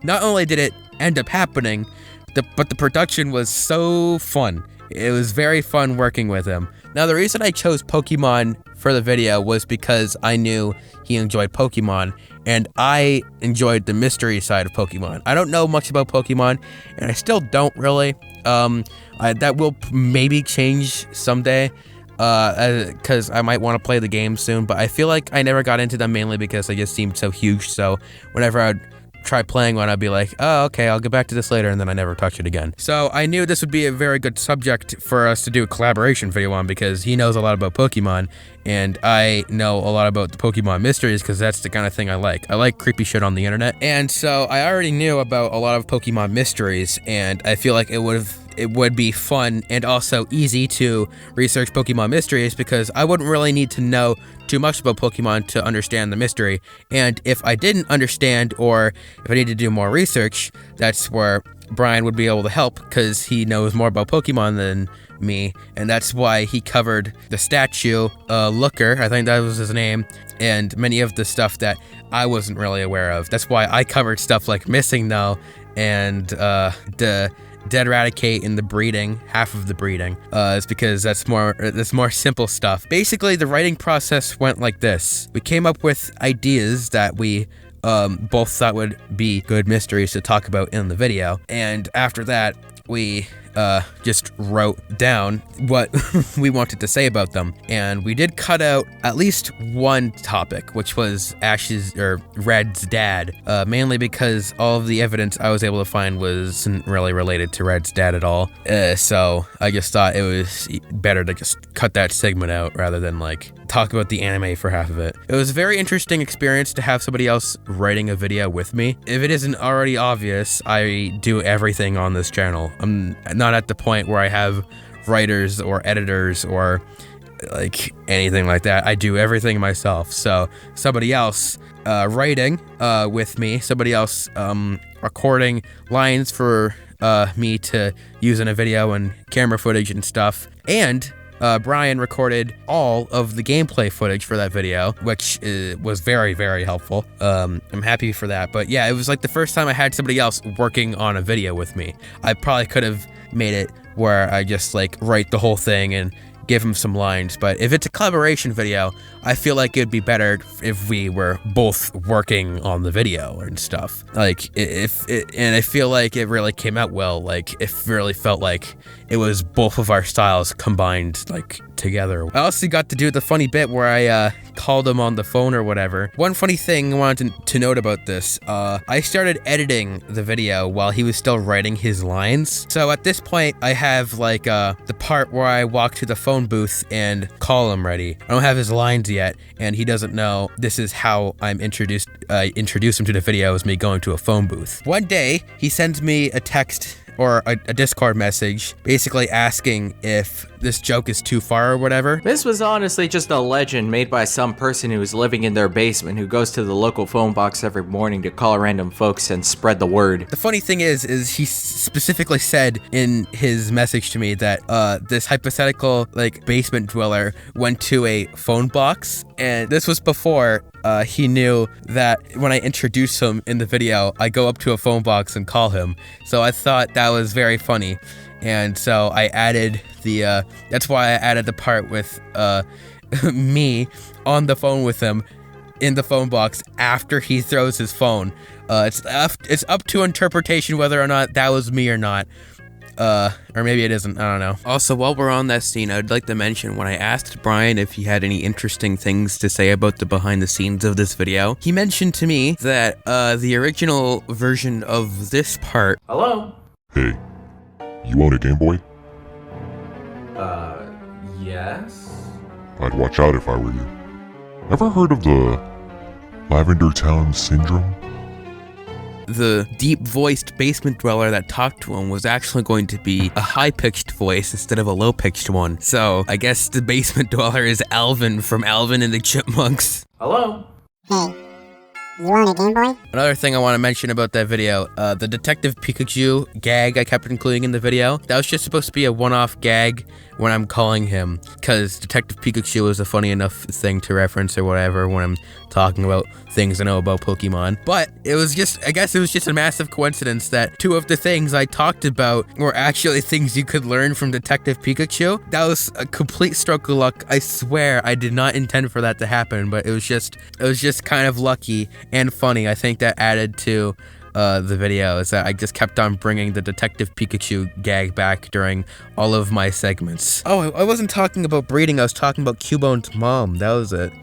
A: not only did it end up happening, but the production was so fun. It was very fun working with him. Now, the reason I chose Pokemon for the video was because I knew he enjoyed Pokemon, and I enjoyed the mystery side of Pokemon. I don't know much about Pokemon, and I still don't really. That will maybe change someday, because I might want to play the game soon, but I feel like I never got into them mainly because they just seemed so huge, so whenever I'd try playing one, I'd be like, oh, okay, I'll get back to this later, and then I never touch it again. So I knew this would be a very good subject for us to do a collaboration video on, because he knows a lot about Pokemon, and I know a lot about the Pokemon mysteries, because that's the kind of thing I like. I like creepy shit on the internet, and so I already knew about a lot of Pokemon mysteries, and I feel like it would be fun and also easy to research Pokemon mysteries, because I wouldn't really need to know too much about Pokemon to understand the mystery. And if I didn't understand, or if I needed to do more research, that's where Brian would be able to help, because he knows more about Pokemon than me, and that's why he covered the statue, Looker, I think that was his name, and many of the stuff that I wasn't really aware of. That's why I covered stuff like Missing No, and the Dead Eradicate in the breeding, half of the breeding, is because that's more simple stuff. Basically, the writing process went like this. We came up with ideas that we both thought would be good mysteries to talk about in the video, and after that, we just wrote down what we wanted to say about them, and we did cut out at least one topic, which was Red's dad, mainly because all of the evidence I was able to find wasn't really related to Red's dad at all, so I just thought it was better to just cut that segment out rather than like talk about the anime for half of it. It was a very interesting experience to have somebody else writing a video with me. If it isn't already obvious, I do everything on this channel. I'm not at the point where I have writers or editors or like anything like that. I do everything myself. So somebody else writing with me, somebody else recording lines for me to use in a video and camera footage and stuff, and Brian recorded all of the gameplay footage for that video, which was very, very helpful. I'm happy for that. But yeah, it was like the first time I had somebody else working on a video with me. I probably could have made it where I just like write the whole thing and give him some lines, but if it's a collaboration video, I feel like it'd be better if we were both working on the video and stuff. Like, and I feel like it really came out well. Like, it really felt like it was both of our styles combined, like, together. I also got to do the funny bit where I called him on the phone or whatever. One funny thing I wanted to note about this, I started editing the video while he was still writing his lines. So at this point, I have like the part where I walk to the phone booth and call him ready. I don't have his lines yet, and he doesn't know this is how I'm introduce him to the video, is me going to a phone booth. One day, he sends me a text or a Discord message basically asking if this joke is too far or whatever.
H: This was honestly just a legend made by some person who was living in their basement who goes to the local phone box every morning to call random folks and spread the word.
A: The funny thing is he specifically said in his message to me that this hypothetical like basement dweller went to a phone box, and this was before he knew that when I introduce him in the video, I go up to a phone box and call him. So I thought that was very funny. And so I added that's why I added the part with me on the phone with him in the phone box after he throws his phone. It's up to interpretation whether or not that was me or not. Or maybe it isn't, I don't know. Also, while we're on that scene, I'd like to mention when I asked Brian if he had any interesting things to say about the behind the scenes of this video, he mentioned to me that the original version of this part...
H: Hello?
I: Hey, you own a Game Boy?
H: Yes?
I: I'd watch out if I were you. Ever heard of the Lavender Town Syndrome?
A: The deep-voiced basement dweller that talked to him was actually going to be a high-pitched voice instead of a low-pitched one. So, I guess the basement dweller is Alvin from Alvin and the Chipmunks.
H: Hello?
J: Hey, you want a Game Boy?
A: Another thing I want to mention about that video, the Detective Pikachu gag I kept including in the video, that was just supposed to be a one-off gag when I'm calling him, because Detective Pikachu is a funny enough thing to reference or whatever when I'm talking about things I know about Pokemon. But it was just, I guess it was just a massive coincidence that two of the things I talked about were actually things you could learn from Detective Pikachu. That was a complete stroke of luck. I swear I did not intend for that to happen, but it was just kind of lucky and funny. I think that added to the video is that I just kept on bringing the Detective Pikachu gag back during all of my segments. Oh, I wasn't talking about breeding, I was talking about Cubone's mom. That was it.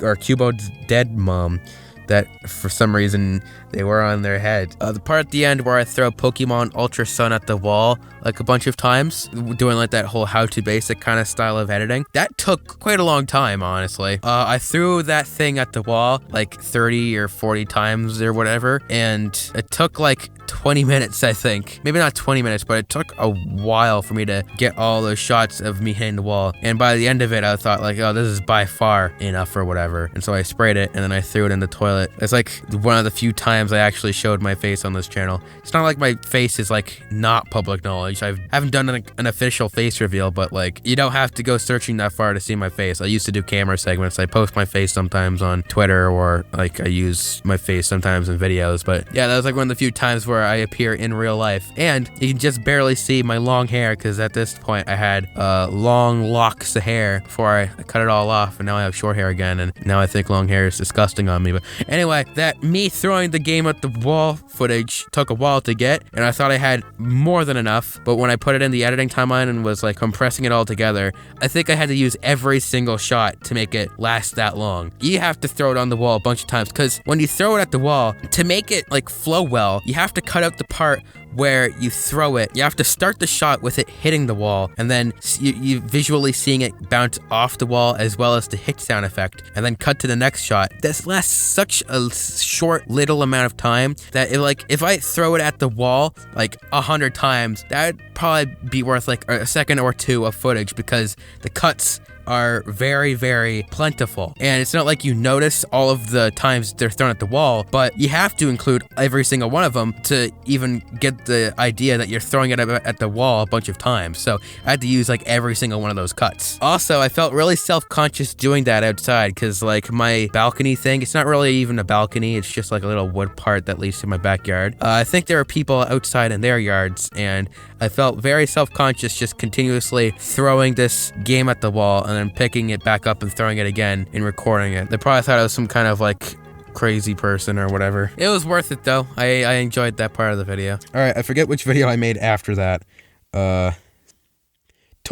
A: Or Cubone's dead mom. That for some reason they were on their head. The part at the end where I throw Pokemon Ultra Sun at the wall like a bunch of times, doing like that whole how to basic kind of style of editing, that took quite a long time, honestly. I threw that thing at the wall like 30 or 40 times or whatever, and it took like 20 minutes, I think. Maybe not 20 minutes, but it took a while for me to get all those shots of me hitting the wall. And by the end of it, I thought like, oh, this is by far enough or whatever. And so I sprayed it and then I threw it in the toilet. It's like one of the few times I actually showed my face on this channel. It's not like my face is like not public knowledge. I haven't done an official face reveal, but like you don't have to go searching that far to see my face. I used to do camera segments. I post my face sometimes on Twitter, or like I use my face sometimes in videos. But yeah, that was like one of the few times where I appear in real life. And you can just barely see my long hair, because at this point I had long locks of hair before I cut it all off, and now I have short hair again, and now I think long hair is disgusting on me. But anyway, that me throwing the game at the wall footage took a while to get, and I thought I had more than enough, but when I put it in the editing timeline and was like compressing it all together, I think I had to use every single shot to make it last that long. You have to throw it on the wall a bunch of times, because when you throw it at the wall, to make it like flow well, you have to cut out the part where you throw it. You have to start the shot with it hitting the wall, and then you visually seeing it bounce off the wall, as well as the hit sound effect, and then cut to the next shot. This lasts such a short little amount of time that if I throw it at the wall like 100 times, that would probably be worth like a second or two of footage, because the cuts are very, very plentiful. And it's not like you notice all of the times they're thrown at the wall, but you have to include every single one of them to even get the idea that you're throwing it at the wall a bunch of times. So I had to use like every single one of those cuts. Also, I felt really self-conscious doing that outside, because like my balcony thing, it's not really even a balcony, it's just like a little wood part that leads to my backyard. I think there are people outside in their yards, and I felt very self-conscious just continuously throwing this game at the wall and then picking it back up and throwing it again and recording it. They probably thought I was some kind of like crazy person or whatever. It was worth it though. I enjoyed that part of the video. Alright, I forget which video I made after that.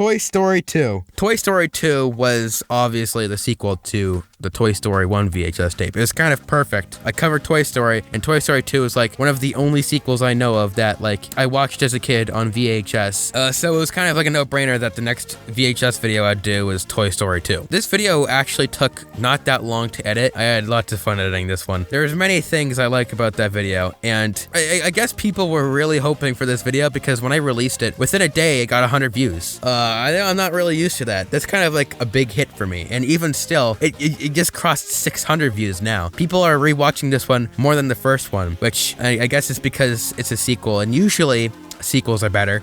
A: Toy Story 2. Toy Story 2 was obviously the sequel to the Toy Story 1 VHS tape. It was kind of perfect. I covered Toy Story, and Toy Story 2 is like one of the only sequels I know of that like I watched as a kid on VHS. So it was kind of like a no-brainer that the next VHS video I'd do was Toy Story 2. This video actually took not that long to edit. I had lots of fun editing this one. There's many things I like about that video, and I guess people were really hoping for this video because when I released it, within a day it got 100 views. I'm not really used to that. That's kind of like a big hit for me, and even still, it just crossed 600 views now. People are rewatching this one more than the first one, which I guess is because it's a sequel, and usually sequels are better.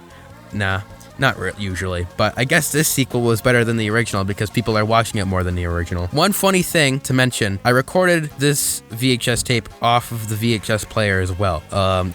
A: Nah. Not usually, but I guess this sequel was better than the original because people are watching it more than the original. One funny thing to mention, I recorded this VHS tape off of the VHS player as well,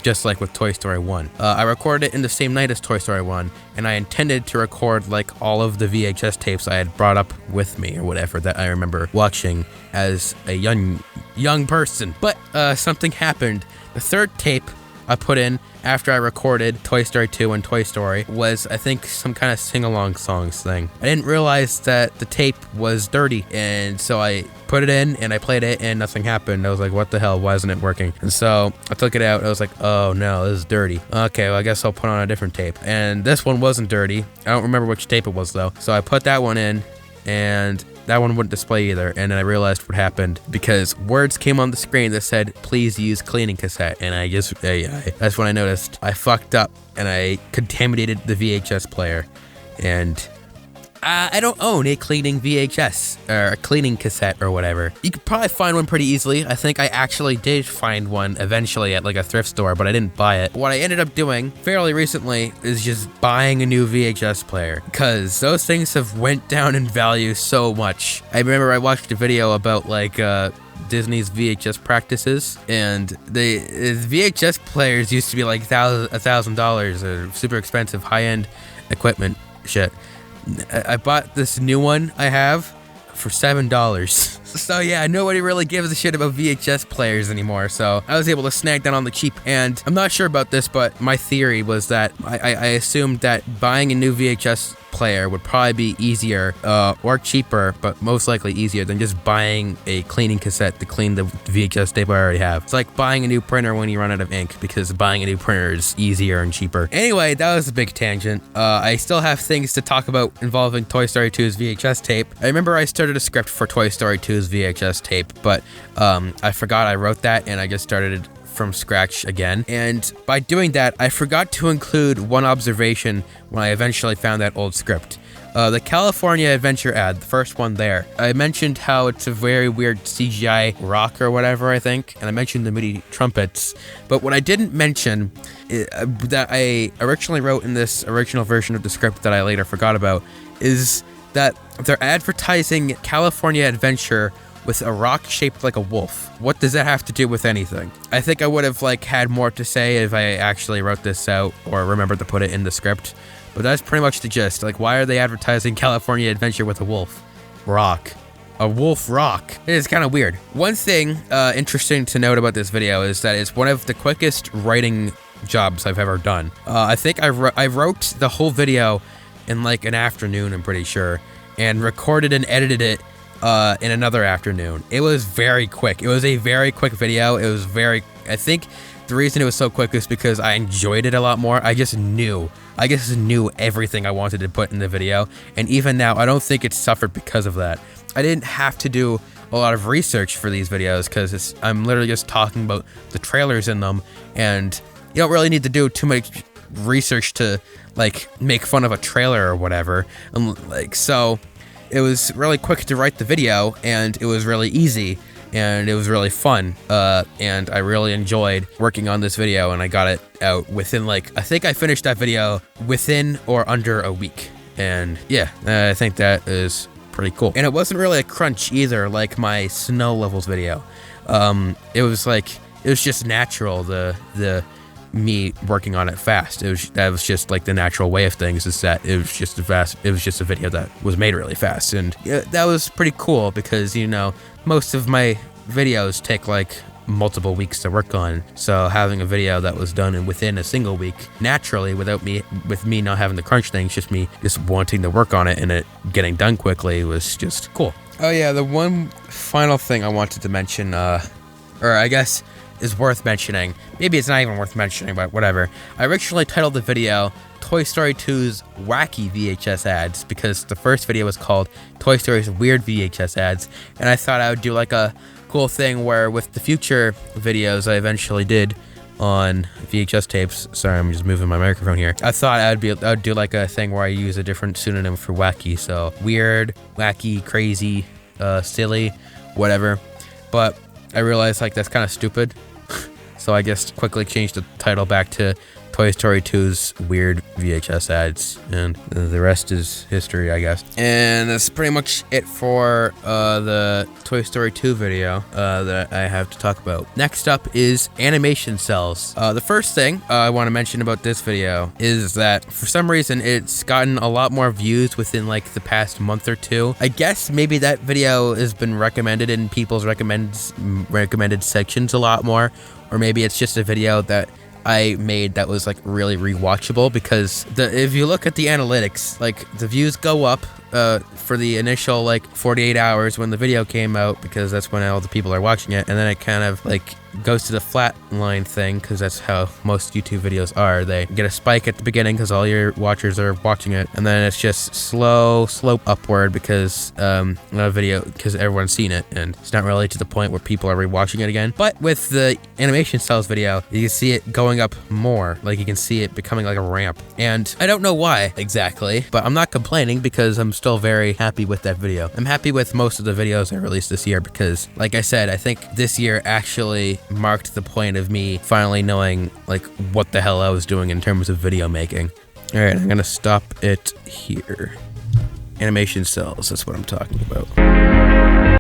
A: just like with Toy Story 1. I recorded it in the same night as Toy Story 1, and I intended to record like all of the VHS tapes I had brought up with me or whatever that I remember watching as a young person. But something happened. The third tape I put in after I recorded Toy Story 2 and Toy Story was, I think, some kind of sing-along songs thing. I didn't realize that the tape was dirty, and so I put it in and I played it and nothing happened. I was like, what the hell, why isn't it working? And so I took it out. I was like, oh no, this is dirty. Okay, well I guess I'll put on a different tape. And this one wasn't dirty. I don't remember which tape it was though. So I put that one in, and that one wouldn't display either, and then I realized what happened because words came on the screen that said, please use cleaning cassette, and that's when I noticed I fucked up and I contaminated the VHS player, and I don't own a cleaning VHS, or a cleaning cassette or whatever. You could probably find one pretty easily. I think I actually did find one eventually at like a thrift store, but I didn't buy it. What I ended up doing fairly recently is just buying a new VHS player, because those things have went down in value so much. I remember I watched a video about like Disney's VHS practices, and the VHS players used to be like $1,000 or super expensive high-end equipment shit. I bought this new one I have for $7. So yeah, nobody really gives a shit about VHS players anymore, so I was able to snag that on the cheap. And I'm not sure about this, but my theory was that I assumed that buying a new VHS player would probably be easier or cheaper, but most likely easier than just buying a cleaning cassette to clean the VHS tape I already have. It's like buying a new printer when you run out of ink, because buying a new printer is easier and cheaper. Anyway, that was a big tangent. I still have things to talk about involving Toy Story 2's VHS tape. I remember I started a script for Toy Story 2's VHS tape, but I forgot I wrote that, and I just started it from scratch again. And by doing that, I forgot to include one observation when I eventually found that old script. The California Adventure ad, the first one there, I mentioned how it's a very weird CGI rock or whatever, I think, and I mentioned the MIDI trumpets. But what I didn't mention that I originally wrote in this original version of the script that I later forgot about is that they're advertising California Adventure with a rock shaped like a wolf. What does that have to do with anything? I think I would have like had more to say if I actually wrote this out or remembered to put it in the script, but that's pretty much the gist. Like, why are they advertising California Adventure with a wolf rock? A wolf rock. It is kind of weird. One thing interesting to note about this video is that it's one of the quickest writing jobs I've ever done. I think I wrote the whole video in like an afternoon, I'm pretty sure, and recorded and edited it in another afternoon. It was very quick. It was a very quick video. It was very, I think the reason it was so quick is because I enjoyed it a lot more. I just knew everything I wanted to put in the video, and even now I don't think it suffered because of that. I didn't have to do a lot of research for these videos because I'm literally just talking about the trailers in them, and you don't really need to do too much research to like make fun of a trailer or whatever. So it was really quick to write the video, and it was really easy, and it was really fun, and I really enjoyed working on this video, and I got it out within I think I finished that video within or under a week, and yeah, I think that is pretty cool. And it wasn't really a crunch either, like my snow levels video. It was just natural, the me working on it fast. That was just like the natural way of things, is that it was just a video that was made really fast, and yeah, that was pretty cool because, you know, most of my videos take like multiple weeks to work on. So having a video that was done within a single week, naturally, with me not having to crunch things, just me just wanting to work on it and it getting done quickly was just cool. Oh yeah, the one final thing I wanted to mention, or I guess is worth mentioning. Maybe it's not even worth mentioning, but whatever. I originally titled the video Toy Story 2's Wacky VHS Ads because the first video was called Toy Story's Weird VHS Ads, and I thought I would do like a cool thing where with the future videos I eventually did on VHS tapes. Sorry, I'm just moving my microphone here. I thought I'd do like a thing where I use a different pseudonym for wacky. So weird, wacky, crazy, silly, whatever. But I realized like that's kind of stupid. So I just quickly changed the title back to Toy Story 2's Weird VHS Ads, and the rest is history, I guess. And that's pretty much it for the Toy Story 2 video that I have to talk about. Next up is animation cells. The first thing I want to mention about this video is that for some reason it's gotten a lot more views within like the past month or two. I guess maybe that video has been recommended in people's recommended sections a lot more, or maybe it's just a video that I made that was like really rewatchable, because if you look at the analytics, like the views go up for the initial like 48 hours when the video came out, because that's when all the people are watching it, and then it kind of like goes to the flat line thing, because that's how most YouTube videos are. They get a spike at the beginning because all your watchers are watching it, and then it's just slow slope upward because because everyone's seen it, and it's not really to the point where people are rewatching it again. But with the animation cells video, you can see it going up more. Like you can see it becoming like a ramp, and I don't know why exactly, but I'm not complaining because I'm still very happy with that video. I'm happy with most of the videos I released this year because, like I said, I think this year actually marked the point of me finally knowing like what the hell I was doing in terms of video making. All right, I'm gonna stop it here. Animation cells, that's what I'm talking about.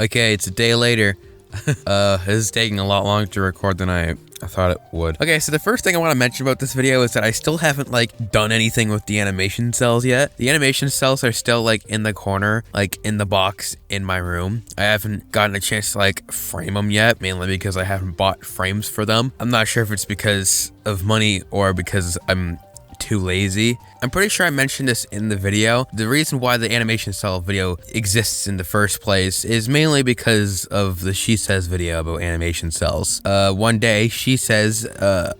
A: Okay, it's a day later. This is taking a lot longer to record than I thought it would. Okay, so the first thing I want to mention about this video is that I still haven't like done anything with the animation cells yet. The animation cells are still like in the corner, like in the box in my room. I haven't gotten a chance to like frame them yet, mainly because I haven't bought frames for them. I'm not sure if it's because of money or because I'm too lazy. I'm pretty sure I mentioned this in the video. The reason why the animation cell video exists in the first place is mainly because of the She Says video about animation cells. One day, She Says,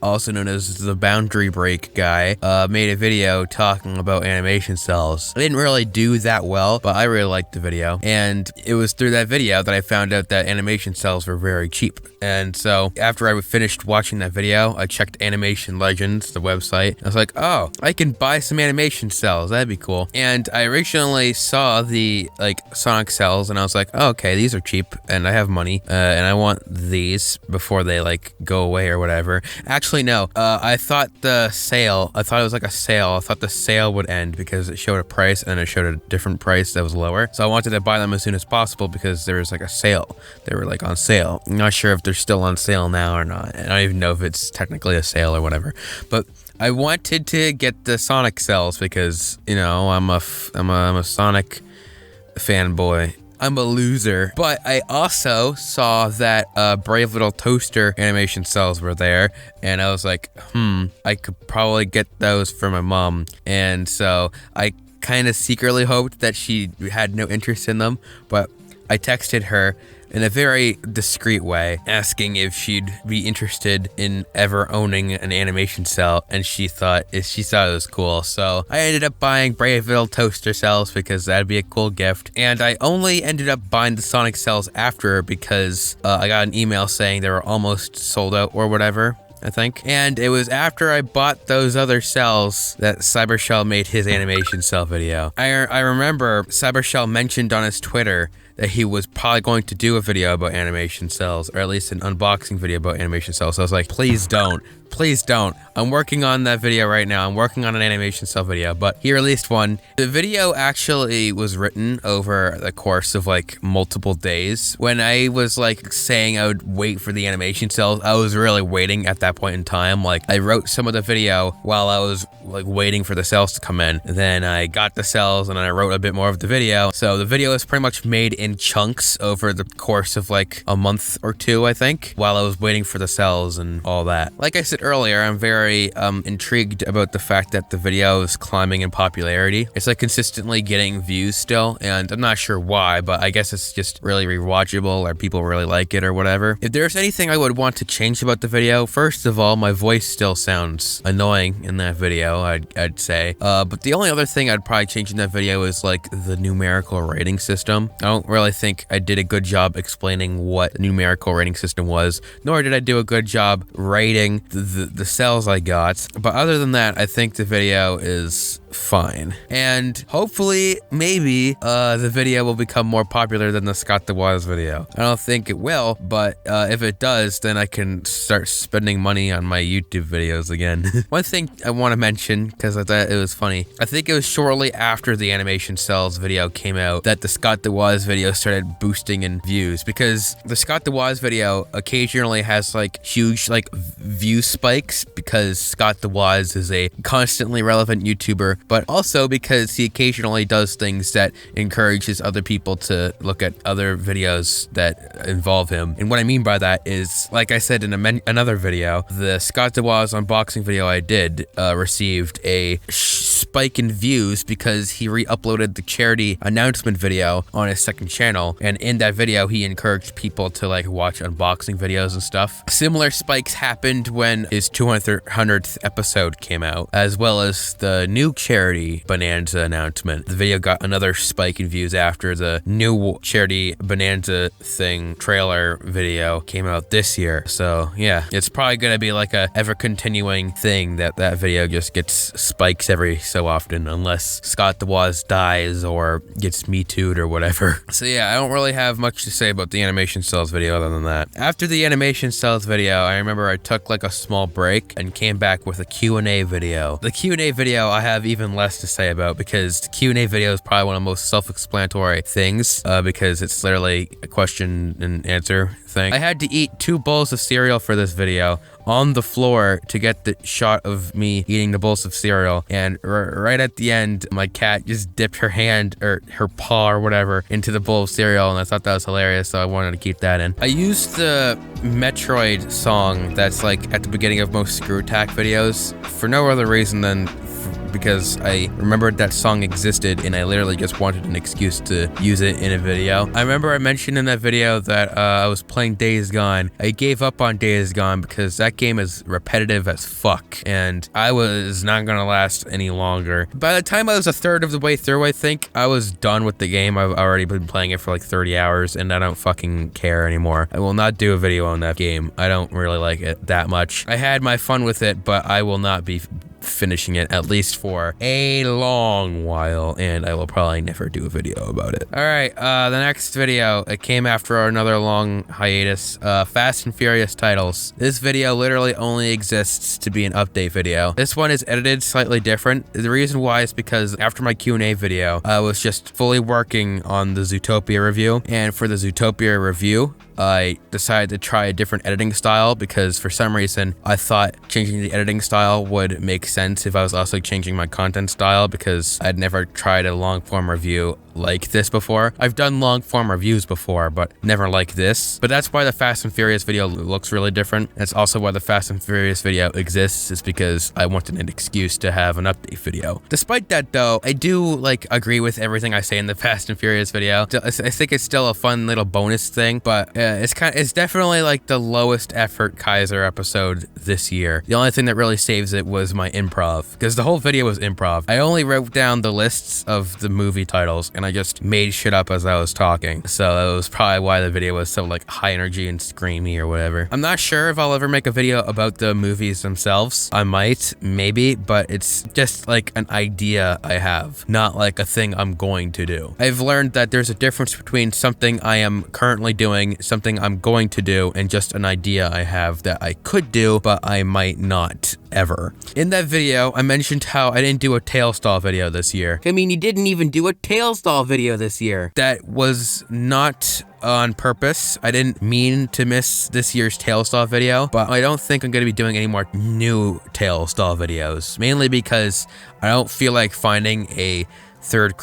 A: also known as the Boundary Break guy, made a video talking about animation cells. I didn't really do that well, but I really liked the video. And it was through that video that I found out that animation cells were very cheap. And so after I finished watching that video, I checked Animation Legends, the website. I was like, oh, I can buy some animation cells. That'd be cool. And I originally saw the like Sonic cells and I was like, oh, okay, these are cheap and I have money and I want these before they like go away or whatever. Actually, no, I thought it was like a sale. I thought the sale would end because it showed a price and then it showed a different price that was lower. So I wanted to buy them as soon as possible because there was like a sale. They were like on sale. I'm not sure if they're still on sale now or not. I don't even know if it's technically a sale or whatever, but I wanted to get the Sonic cells because, you know, I'm a Sonic fanboy. I'm a loser. But I also saw that Brave Little Toaster animation cells were there, and I was like, I could probably get those for my mom. And so I kind of secretly hoped that she had no interest in them, but I texted her in a very discreet way, asking if she'd be interested in ever owning an animation cell, and she thought it was cool. So I ended up buying Brave Little Toaster cells because that'd be a cool gift. And I only ended up buying the Sonic cells after because I got an email saying they were almost sold out or whatever, I think. And it was after I bought those other cells that Cybershell made his animation cell video. I remember Cybershell mentioned on his Twitter that he was probably going to do a video about animation cells, or at least an unboxing video about animation cells. So I was like, please don't. Please don't. I'm working on that video right now. I'm working on an animation cell video, but he released one. The video actually was written over the course of like multiple days. When I was like saying I would wait for the animation cells, I was really waiting at that that point in time. Like, I wrote some of the video while I was like waiting for the cells to come in. Then I got the cells and then I wrote a bit more of the video. So the video is pretty much made in chunks over the course of like a month or two, I think, while I was waiting for the cells and all that. Like I said earlier, I'm very intrigued about the fact that the video is climbing in popularity. It's like consistently getting views still, and I'm not sure why, but I guess it's just really rewatchable or people really like it or whatever. If there's anything I would want to change about the video, first of all, my voice still sounds annoying in that video, I'd say. But the only other thing I'd probably change in that video is like the numerical rating system. I don't really think I did a good job explaining what the numerical rating system was, nor did I do a good job rating the cells I got. But other than that, I think the video is fine. And hopefully, maybe, the video will become more popular than the Scott the Wise video. I don't think it will, but if it does, then I can start spending money on my YouTube videos again. One thing I want to mention, because I thought it was funny, I think it was shortly after the Animation Cells video came out that the Scott the Wise video started boosting in views, because the Scott the Wise video occasionally has like huge like view spikes because Scott the Wise is a constantly relevant YouTuber, but also because he occasionally does things that encourages other people to look at other videos that involve him. And what I mean by that is, like I said in another video, the Scott the Wise unboxing video I did received a spike in views because he re-uploaded the charity announcement video on his second channel, and in that video he encouraged people to like watch unboxing videos and stuff. Similar spikes happened when his 200th episode came out, as well as the new charity bonanza announcement. The video got another spike in views after the new charity bonanza thing trailer video came out this year. So yeah, it's probably gonna be like a ever continuing thing that video just gets spikes every so often, unless Scott the Wise dies or gets Me Too'd or whatever. So yeah, I don't really have much to say about the Animation Cells video other than that. After the Animation Cells video, I remember I took like a small break and came back with a Q&A video. The Q&A video I have even less to say about because the Q&A video is probably one of the most self-explanatory things because it's literally a question and answer thing. I had to eat 2 bowls of cereal for this video on the floor to get the shot of me eating the bowls of cereal, and right at the end my cat just dipped her hand or her paw or whatever into the bowl of cereal, and I thought that was hilarious, so I wanted to keep that in. I used the Metroid song that's like at the beginning of most Screw Attack videos for no other reason than because I remembered that song existed and I literally just wanted an excuse to use it in a video. I remember I mentioned in that video that I was playing Days Gone. I gave up on Days Gone because that game is repetitive as fuck and I was not gonna last any longer. By the time I was a third of the way through, I think I was done with the game. I've already been playing it for like 30 hours and I don't fucking care anymore. I will not do a video on that game. I don't really like it that much. I had my fun with it, but I will not be finishing it at least for a long while, and I will probably never do a video about it. Alright, the next video, it came after another long hiatus, Fast and Furious titles. This video literally only exists to be an update video. This one is edited slightly different. The reason why is because after my Q&A video, I was just fully working on the Zootopia review, and for the Zootopia review, I decided to try a different editing style because for some reason I thought changing the editing style would make sense if I was also changing my content style because I'd never tried a long form review like this before. I've done long form reviews before, but never like this. But that's why the Fast and Furious video looks really different. That's also why the Fast and Furious video exists, is because I wanted an excuse to have an update video. Despite that though, I do like agree with everything I say in the Fast and Furious video. I think it's still a fun little bonus thing, but it's definitely like the lowest effort Kaizir episode this year. The only thing that really saves it was my improv, because the whole video was improv. I only wrote down the lists of the movie titles and I just made shit up as I was talking. So it was probably why the video was so like high energy and screamy or whatever. I'm not sure if I'll ever make a video about the movies themselves. I might, maybe, but it's just like an idea I have, not like a thing I'm going to do. I've learned that there's a difference between something I am currently doing, something I'm going to do, and just an idea I have that I could do, but I might not ever. In that video, I mentioned how I didn't do a tail stall video this year. I mean, you didn't even do a tail stall video this year. That was not on purpose. I didn't mean to miss this year's Tale Stall video, but I don't think I'm going to be doing any more new Tale Stall videos, mainly because I don't feel like finding a fourth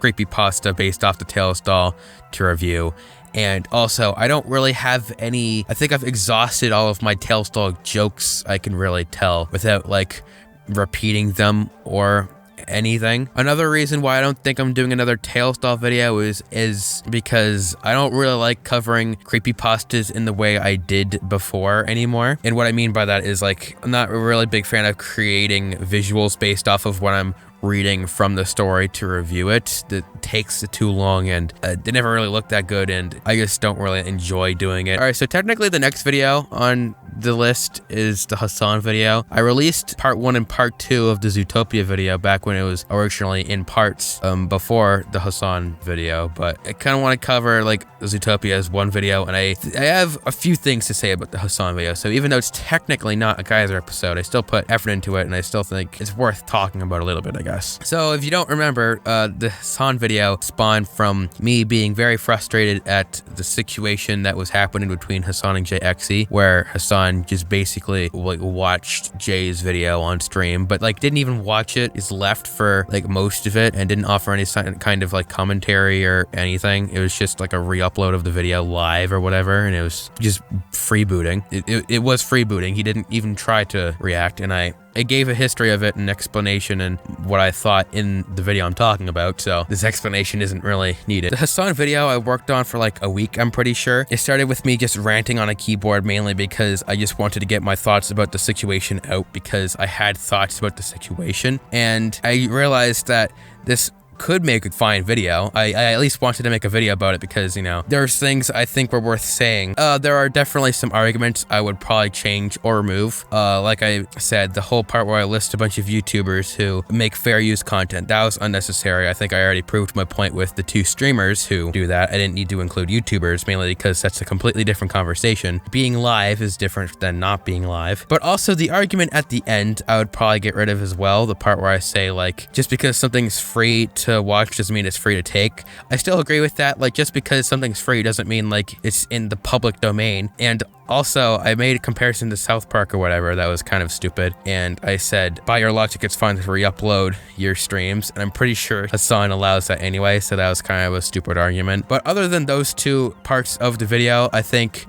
A: creepypasta based off the Tale Stall to review. And also, I don't really have any, I think I've exhausted all of my Tale Stall jokes I can really tell without like repeating them or anything. Another reason why I don't think I'm doing another Tale Stall video is because I don't really like covering creepypastas in the way I did before anymore. And what I mean by that is like, I'm not a really big fan of creating visuals based off of what I'm reading from the story to review it. That takes too long, and they never really look that good, and I just don't really enjoy doing it. All right, so technically the next video on the list is the Hassan video. I released part 1 and part 2 of the Zootopia video back when it was originally in parts before the Hassan video, but I kind of want to cover like Zootopia as one video, and I have a few things to say about the Hassan video. So even though it's technically not a Kaizir episode, I still put effort into it, and I still think it's worth talking about a little bit, I guess. So if you don't remember, the Hassan video spawned from me being very frustrated at the situation that was happening between Hassan and JXE, where Hassan just basically like watched Jay's video on stream, but like didn't even watch it, is left for like most of it, and didn't offer any kind of like commentary or anything. It was just like a re-upload of the video live or whatever, and it was just freebooting. It was freebooting. He didn't even try to react, and I gave a history of it, an explanation, and what I thought in the video I'm talking about, so this explanation isn't really needed. The Hassan video I worked on for like a week, I'm pretty sure. It started with me just ranting on a keyboard, mainly because I just wanted to get my thoughts about the situation out, because I had thoughts about the situation, and I realized that this could make a fine video. I at least wanted to make a video about it because, you know, there's things I think were worth saying. There are definitely some arguments I would probably change or remove. Like I said, the whole part where I list a bunch of YouTubers who make fair use content, that was unnecessary. I think I already proved my point with the 2 streamers who do that. I didn't need to include YouTubers, mainly because that's a completely different conversation. Being live is different than not being live. But also the argument at the end, I would probably get rid of as well. The part where I say like, just because something's free to watch doesn't mean it's free to take. I still agree with that. Like, just because something's free doesn't mean like it's in the public domain. And also, I made a comparison to South Park or whatever that was kind of stupid, and I said, by your logic, it's fine to re-upload your streams, and I'm pretty sure Hassan allows that anyway, so that was kind of a stupid argument. But other than those 2 parts of the video, I think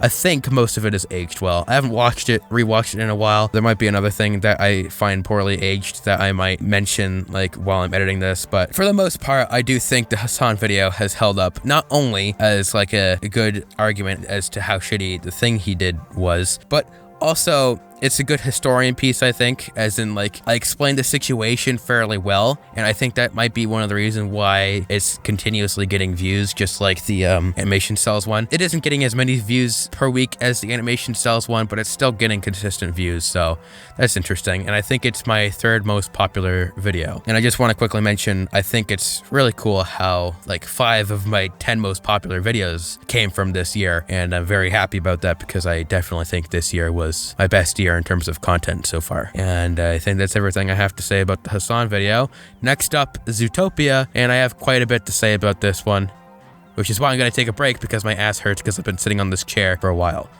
A: most of it is aged well. I haven't rewatched it in a while. There might be another thing that I find poorly aged that I might mention like while I'm editing this, but for the most part, I do think the Hassan video has held up, not only as like a good argument as to how shitty the thing he did was, but also it's a good historian piece, I think, as in like I explained the situation fairly well, and I think that might be one of the reasons why it's continuously getting views, just like the Animation Cells one. It isn't getting as many views per week as the Animation Cells one, but it's still getting consistent views, so that's interesting, and I think it's my 3rd most popular video. And I just want to quickly mention, I think it's really cool how like 5 of my 10 most popular videos came from this year, and I'm very happy about that because I definitely think this year was my best year in terms of content so far. And I think that's everything I have to say about the Hassan video. Next up, Zootopia, and I have quite a bit to say about this one, which is why I'm gonna take a break because my ass hurts because I've been sitting on this chair for a while.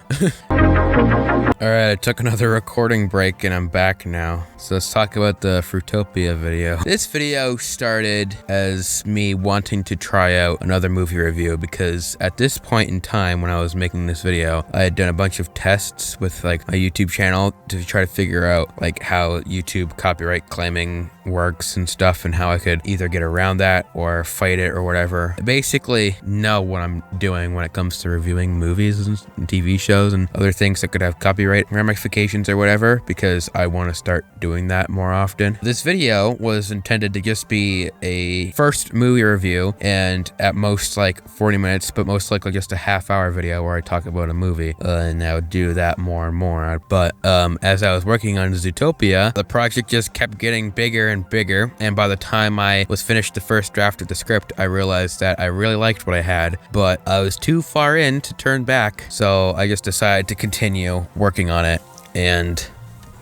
A: Alright, I took another recording break and I'm back now. So let's talk about the Fruitopia video. This video started as me wanting to try out another movie review because at this point in time when I was making this video, I had done a bunch of tests with like my YouTube channel to try to figure out like how YouTube copyright claiming works and stuff, and how I could either get around that or fight it or whatever. I basically know what I'm doing when it comes to reviewing movies and TV shows and other things that could have copyright ramifications or whatever, because I want to start doing that more often. This video was intended to just be a first movie review, and at most like 40 minutes, but most likely just a half-hour video where I talk about a movie, and I would do that more and more. But as I was working on Zootopia, the project just kept getting bigger and bigger, and by the time I was finished the first draft of the script, I realized that I really liked what I had, but I was too far in to turn back, so I just decided to continue working on it, and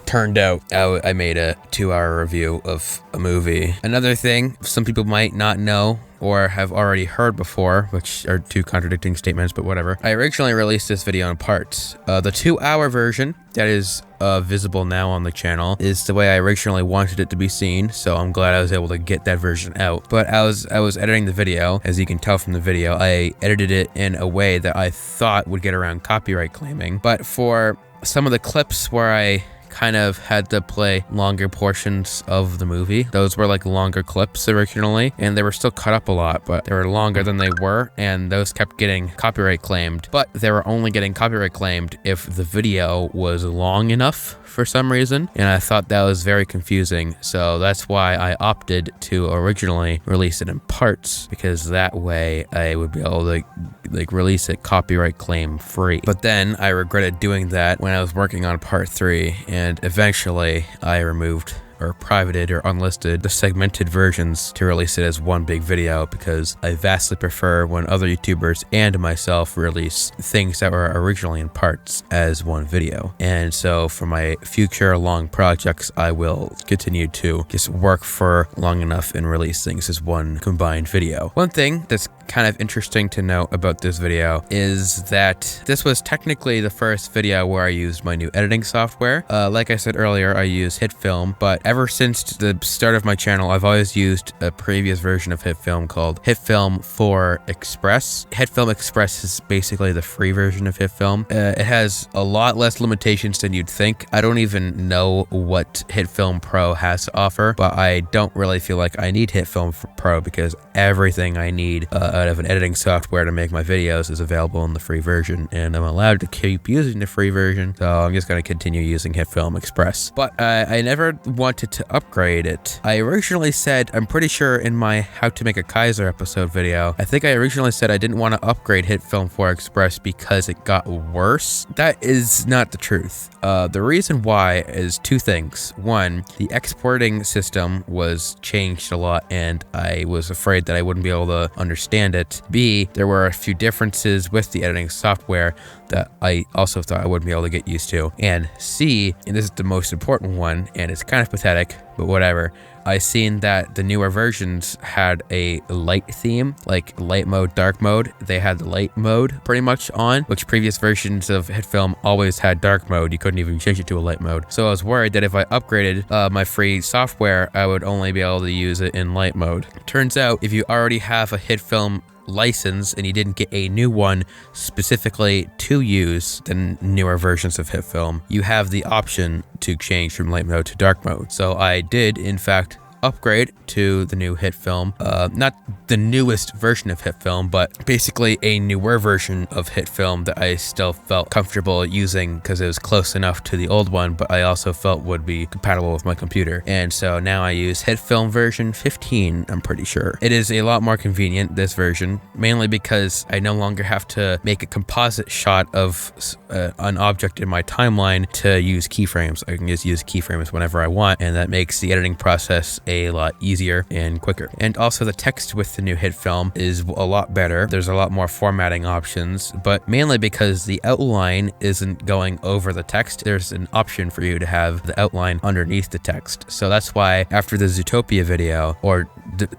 A: turned out I made a 2-hour review of a movie. Another thing some people might not know or have already heard before, which are two contradicting statements, but whatever. I originally released this video in parts. The 2-hour version that is visible now on the channel is the way I originally wanted it to be seen, so I'm glad I was able to get that version out. But I was editing the video, as you can tell from the video, I edited it in a way that I thought would get around copyright claiming. But for some of the clips where I kind of had to play longer portions of the movie, those were like longer clips originally, and they were still cut up a lot, but they were longer than they were, and those kept getting copyright claimed. But they were only getting copyright claimed if the video was long enough for some reason, and I thought that was very confusing, so that's why I opted to originally release it in parts, because that way I would be able to like release it copyright claim free. But then I regretted doing that when I was working on part 3, and eventually I removed or privated or unlisted the segmented versions to release it as one big video, because I vastly prefer when other YouTubers and myself release things that were originally in parts as one video. And so for my future long projects, I will continue to just work for long enough and release things as one combined video. One thing that's kind of interesting to note about this video is that this was technically the first video where I used my new editing software. Like I said earlier, I use HitFilm, but ever since the start of my channel, I've always used a previous version of HitFilm called HitFilm 4 Express. HitFilm Express is basically the free version of HitFilm. It has a lot less limitations than you'd think. I don't even know what HitFilm Pro has to offer, but I don't really feel like I need HitFilm Pro because everything I need out of an editing software to make my videos is available in the free version, and I'm allowed to keep using the free version, so I'm just going to continue using HitFilm Express. But I never wanted to upgrade it. I originally said, I'm pretty sure in my How to Make a Kaizir episode video, I think I originally said I didn't want to upgrade HitFilm 4 Express because it got worse. That is not the truth. The reason why is two things. One, the exporting system was changed a lot, and I was afraid that I wouldn't be able to understand it. B, there were a few differences with the editing software that I also thought I wouldn't be able to get used to. And C, and this is the most important one, and it's kind of pathetic, but whatever, I seen that the newer versions had a light theme, like light mode, dark mode. They had the light mode pretty much on, which previous versions of HitFilm always had dark mode. You couldn't even change it to a light mode. So I was worried that if I upgraded my free software, I would only be able to use it in light mode. Turns out, if you already have a HitFilm license and you didn't get a new one specifically to use the newer versions of HitFilm, you have the option to change from light mode to dark mode. So I did, in fact, upgrade to the new HitFilm, not the newest version of HitFilm, but basically a newer version of HitFilm that I still felt comfortable using because it was close enough to the old one, but I also felt would be compatible with my computer. And so now I use HitFilm version 15, I'm pretty sure. It is a lot more convenient, this version, mainly because I no longer have to make a composite shot of an object in my timeline to use keyframes. I can just use keyframes whenever I want, and that makes the editing process a lot easier and quicker. And also the text with the new HitFilm is a lot better. There's a lot more formatting options, but mainly because the outline isn't going over the text. There's an option for you to have the outline underneath the text. So that's why after the Zootopia video, or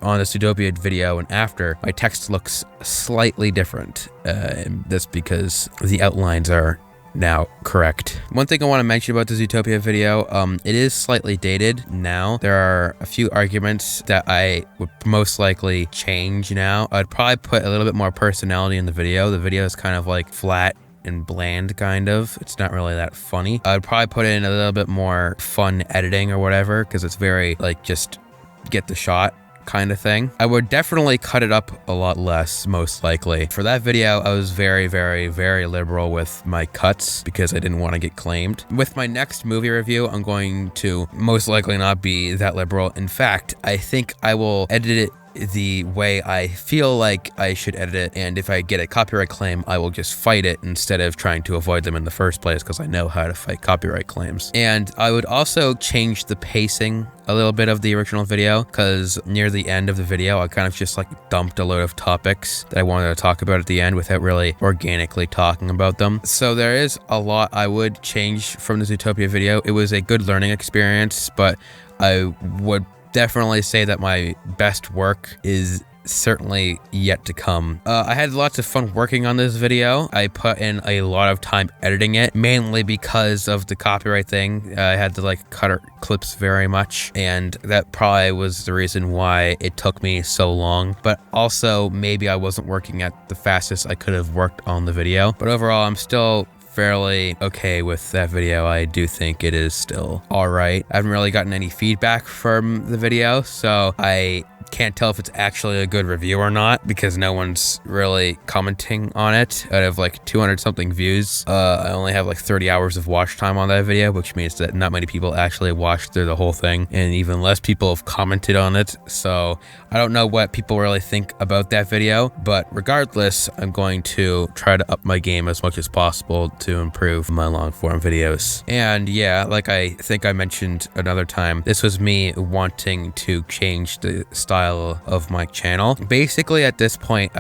A: on the Zootopia video and after, my text looks slightly different. And that's because the outlines are now correct. One thing I want to mention about the Zootopia video, it is slightly dated now. There are a few arguments that I would most likely change now. I'd probably put a little bit more personality in the video. The video is kind of like flat and bland, kind of. It's not really that funny. I'd probably put in a little bit more fun editing or whatever, because it's very like just get the shot kind of thing. I would definitely cut it up a lot less, most likely. For that video, I was very, very, very liberal with my cuts because I didn't want to get claimed. With my next movie review, I'm going to most likely not be that liberal. In fact, I think I will edit it the way I feel like I should edit it, and if I get a copyright claim, I will just fight it instead of trying to avoid them in the first place, because I know how to fight copyright claims. And I would also change the pacing a little bit of the original video, because near the end of the video, I kind of just like dumped a load of topics that I wanted to talk about at the end without really organically talking about them. So there is a lot I would change from the Zootopia video. It was a good learning experience, but I would definitely say that my best work is certainly yet to come. I had lots of fun working on this video. I put in a lot of time editing it, mainly because of the copyright thing. I had to like cut clips very much, and that probably was the reason why it took me so long. But also maybe I wasn't working at the fastest I could have worked on the video. But overall, I'm still fairly okay with that video. I do think it is still alright. I haven't really gotten any feedback from the video, so I can't tell if it's actually a good review or not, because no one's really commenting on it. Out of like 200 something views, I only have like 30 hours of watch time on that video, which means that not many people actually watched through the whole thing, and even less people have commented on it. So I don't know what people really think about that video, but regardless, I'm going to try to up my game as much as possible to improve my long form videos. And yeah, like I think I mentioned another time, this was me wanting to change the style of my channel. Basically, at this point,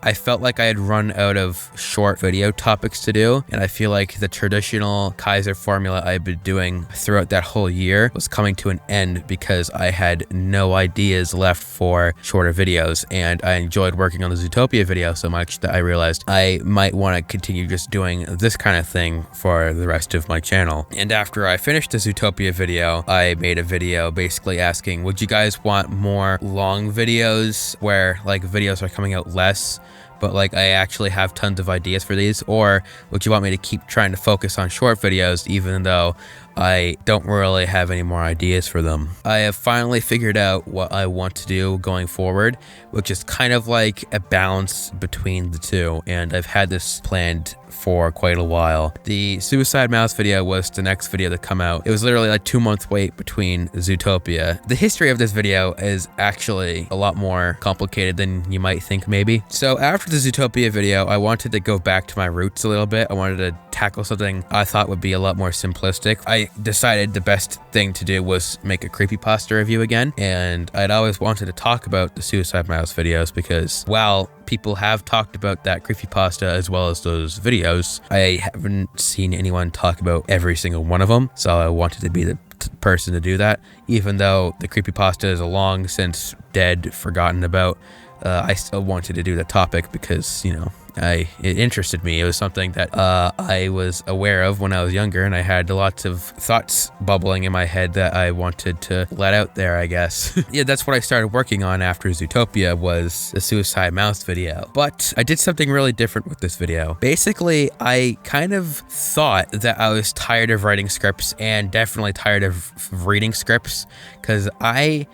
A: I felt like I had run out of short video topics to do, and I feel like the traditional Kaizir formula I've been doing throughout that whole year was coming to an end because I had no ideas left for shorter videos, and I enjoyed working on the Zootopia video so much that I realized I might want to continue just doing this kind of thing for the rest of my channel. And after I finished the Zootopia video, I made a video basically asking, would you guys want more long videos where like videos are coming out less, but like I actually have tons of ideas for these, or would you want me to keep trying to focus on short videos even though I don't really have any more ideas for them? I have finally figured out what I want to do going forward, which is kind of like a balance between the two, and I've had this planned for quite a while. The Suicide Mouse video was the next video to come out. It was literally like 2-month wait between Zootopia. The history of this video is actually a lot more complicated than you might think maybe. So after the Zootopia video, I wanted to go back to my roots a little bit. I wanted to tackle something I thought would be a lot more simplistic. I decided the best thing to do was make a creepypasta review again, and I'd always wanted to talk about the Suicide Mouse videos because while people have talked about that creepypasta as well as those videos, I haven't seen anyone talk about every single one of them, so I wanted to be the person to do that. Even though the creepypasta is a long since dead, forgotten about, I still wanted to do the topic because, you know, it interested me. It was something that I was aware of when I was younger, and I had lots of thoughts bubbling in my head that I wanted to let out there, I guess. Yeah, that's what I started working on after Zootopia, was the Suicide Mouse video. But I did something really different with this video. Basically, I kind of thought that I was tired of writing scripts and definitely tired of reading scripts, because I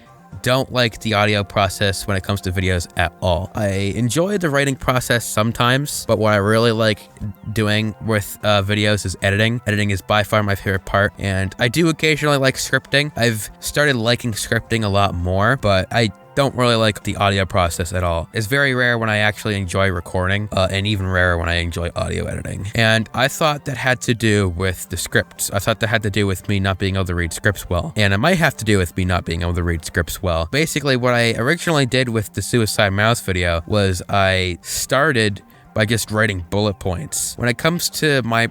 A: don't like the audio process when it comes to videos at all. I enjoy the writing process sometimes, but what I really like doing with videos is editing. Editing is by far my favorite part, and I do occasionally like scripting. I've started liking scripting a lot more, but I don't really like the audio process at all. It's very rare when I actually enjoy recording, and even rarer when I enjoy audio editing. And I thought that had to do with the scripts. I thought that had to do with me not being able to read scripts well. And it might have to do with me not being able to read scripts well. Basically, what I originally did with the Suicide Mouse video was I started by just writing bullet points. When it comes to my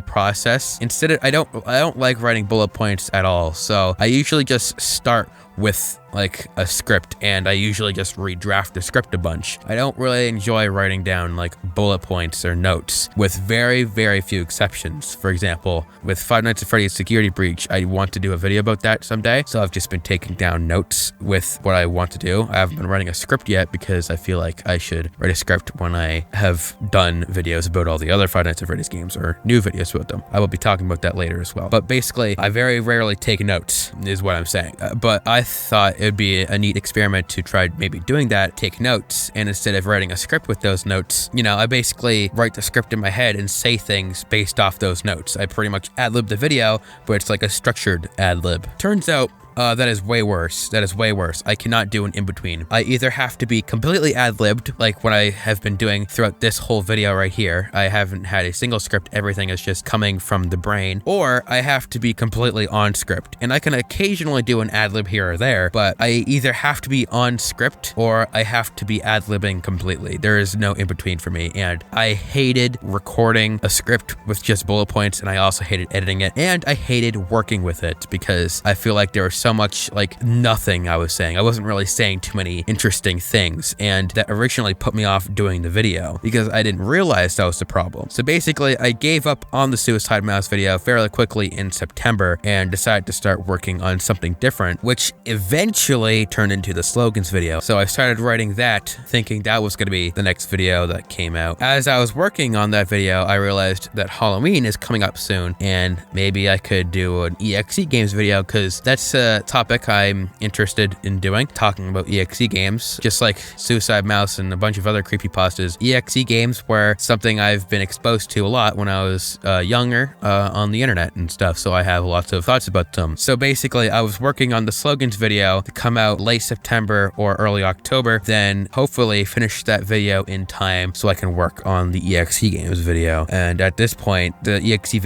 A: process, instead of I don't like writing bullet points at all. So I usually just start with like a script, and I usually just redraft the script a bunch. I don't really enjoy writing down like bullet points or notes, with very, very few exceptions. For example, with Five Nights at Freddy's Security Breach, I want to do a video about that someday, so I've just been taking down notes with what I want to do. I haven't been writing a script yet because I feel like I should write a script when I have done videos about all the other Five Nights at Freddy's games or new videos about them. I will be talking about that later as well. But basically, I very rarely take notes, is what I'm saying. But I thought it would be a neat experiment to try maybe doing that, take notes, and instead of writing a script with those notes, you know, I basically write the script in my head and say things based off those notes. I pretty much ad-lib the video, but it's like a structured ad-lib. Turns out that is way worse. That is way worse. I cannot do an in-between. I either have to be completely ad-libbed, like what I have been doing throughout this whole video right here. I haven't had a single script. Everything is just coming from the brain. Or I have to be completely on script. And I can occasionally do an ad-lib here or there, but I either have to be on script or I have to be ad-libbing completely. There is no in-between for me. And I hated recording a script with just bullet points, and I also hated editing it, and I hated working with it because I feel like there were so much like nothing I was saying. I wasn't really saying too many interesting things, and that originally put me off doing the video because I didn't realize that was the problem. So basically, I gave up on the Suicide Mouse video fairly quickly in September and decided to start working on something different, which eventually turned into the slogans video. So I started writing that, thinking that was going to be the next video that came out. As I was working on that video, I realized that Halloween is coming up soon, and maybe I could do an EXE games video because that's a topic I'm interested in doing, talking about EXE games. Just like Suicide Mouse and a bunch of other creepypastas, EXE games were something I've been exposed to a lot when I was younger on the internet and stuff, so I have lots of thoughts about them. So basically, I was working on the slogans video to come out late September or early October, then hopefully finish that video in time so I can work on the EXE games video. And at this point, the EXE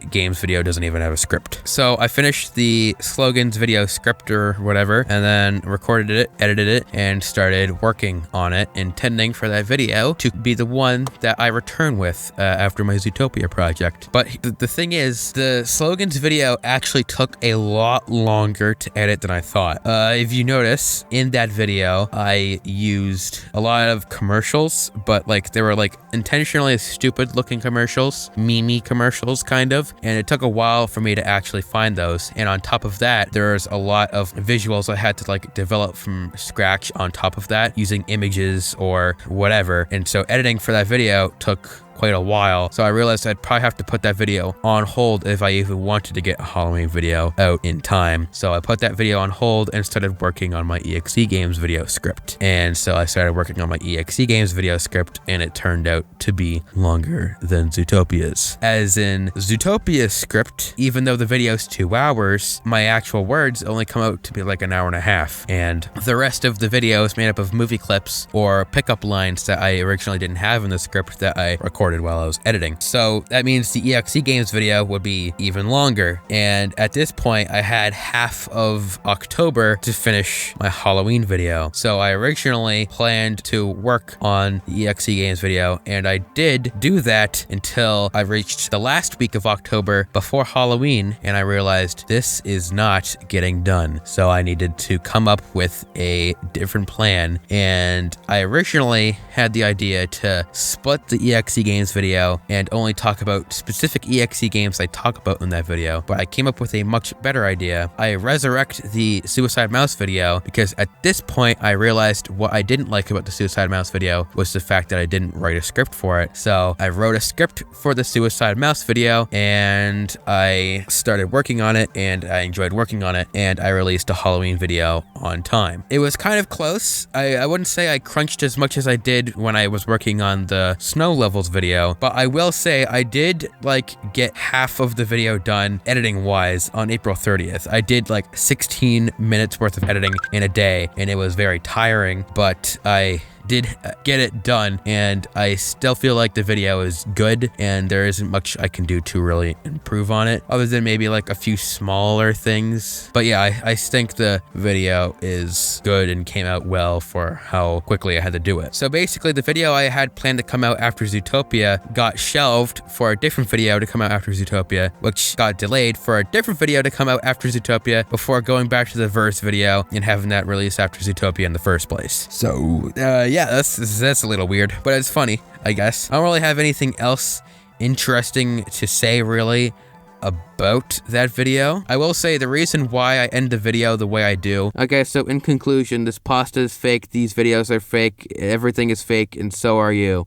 A: games video doesn't even have a script. So I finished the slogans video script or whatever, and then recorded it, edited it, and started working on it, intending for that video to be the one that I return with after my Zootopia project. But the thing is, the slogans video actually took a lot longer to edit than I thought. If you notice, in that video, I used a lot of commercials, but like they were like intentionally stupid looking commercials, meme commercials kind of, and it took a while for me to actually find those. And on top of that, there's a lot of visuals I had to like develop from scratch on top of that using images or whatever. And so editing for that video took quite a while, so I realized I'd probably have to put that video on hold if I even wanted to get a Halloween video out in time. So I put that video on hold and started working on my EXE games video script. And so I started working on my EXE games video script, and it turned out to be longer than Zootopia's. As in, Zootopia's script, even though the video's 2 hours, my actual words only come out to be like an hour and a half, and the rest of the video is made up of movie clips or pickup lines that I originally didn't have in the script that I recorded while I was editing. So that means the EXE games video would be even longer. And at this point, I had half of October to finish my Halloween video. So I originally planned to work on the EXE games video, and I did do that until I reached the last week of October before Halloween, and I realized this is not getting done. So I needed to come up with a different plan. And I originally had the idea to split the EXE games video and only talk about specific EXE games I talk about in that video, but I came up with a much better idea. I resurrect the Suicide Mouse video because at this point I realized what I didn't like about the Suicide Mouse video was the fact that I didn't write a script for it. So I wrote a script for the Suicide Mouse video, and I started working on it, and I enjoyed working on it, and I released a Halloween video on time. It was kind of close. I wouldn't say I crunched as much as I did when I was working on the snow levels video, but I will say I did like get half of the video done editing wise on April 30th. I did like 16 minutes worth of editing in a day, and it was very tiring, but I did get it done, and I still feel like the video is good, and there isn't much I can do to really improve on it other than maybe like a few smaller things. But yeah, I think the video is good and came out well for how quickly I had to do it. So basically, the video I had planned to come out after Zootopia got shelved for a different video to come out after Zootopia, which got delayed for a different video to come out after Zootopia before going back to the Verse video and having that released after Zootopia in the first place. So yeah, that's a little weird, but it's funny, I guess. I don't really have anything else interesting to say really about that video. I will say the reason why I end the video the way I do. Okay, so in conclusion, this pasta is fake, these videos are fake, everything is fake, and so are you.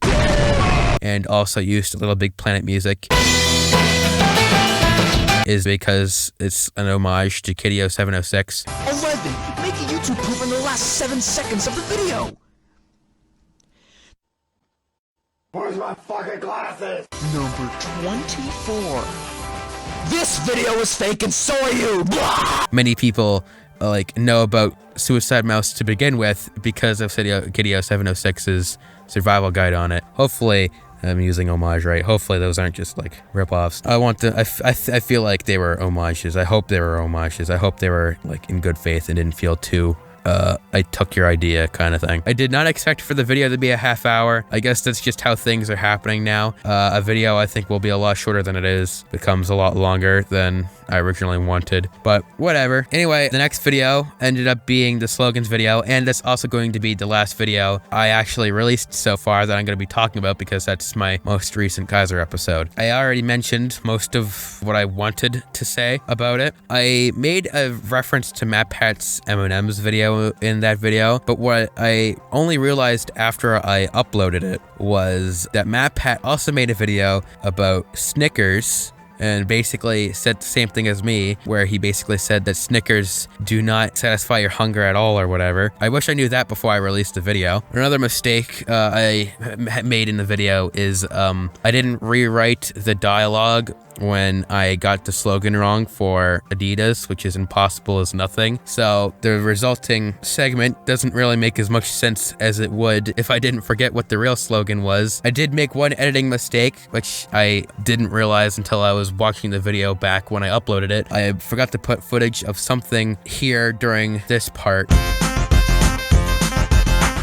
A: And also used Little Big Planet music is because it's an homage to Kiddio 706.
K: 11. Making you two poop in the last 7 seconds of the video.
L: Where's my fucking glasses?
K: Number 24. This video is fake and so are you. Blah!
A: Many people like know about Suicide Mouse to begin with because of Kiddio 706's survival guide on it. Hopefully, I'm using homage right. Hopefully those aren't just like rip-offs. I feel like they were homages. I hope they were homages. I hope they were like in good faith and didn't feel too I took your idea kind of thing. I did not expect for the video to be a half hour. I guess that's just how things are happening now. A video I think will be a lot shorter than it is, becomes a lot longer than I originally wanted, but whatever. Anyway, the next video ended up being the slogans video, and that's also going to be the last video I actually released so far that I'm going to be talking about because that's my most recent Kaizir episode. I already mentioned most of what I wanted to say about it. I made a reference to MatPat's M&M's video in that video, but what I only realized after I uploaded it was that MatPat also made a video about Snickers and basically said the same thing as me, where he basically said that Snickers do not satisfy your hunger at all or whatever. I wish I knew that before I released the video. Another mistake I made in the video is I didn't rewrite the dialogue when I got the slogan wrong for Adidas, which is impossible is nothing. So the resulting segment doesn't really make as much sense as it would if I didn't forget what the real slogan was. I did make one editing mistake, which I didn't realize until I was watching the video back when I uploaded it. I forgot to put footage of something here during this part.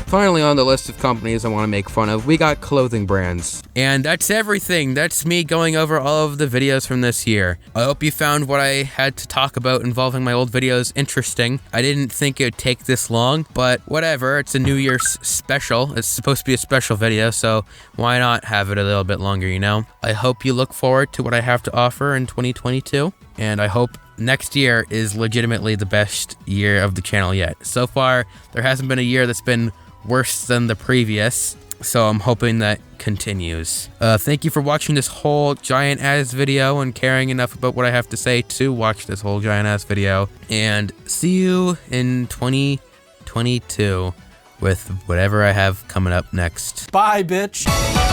A: Finally, on the list of companies I want to make fun of, we got clothing brands. And that's everything. That's me going over all of the videos from this year. I hope you found what I had to talk about involving my old videos interesting. I didn't think it would take this long, but whatever. It's a New Year's special. It's supposed to be a special video, so why not have it a little bit longer, you know? I hope you look forward to what I have to offer in 2022, and I hope next year is legitimately the best year of the channel yet. So far, there hasn't been a year that's been worse than the previous, so I'm hoping that continues. Thank you for watching this whole giant ass video and caring enough about what I have to say to watch this whole giant ass video, and see you in 2022 with whatever I have coming up next.
D: Bye, bitch.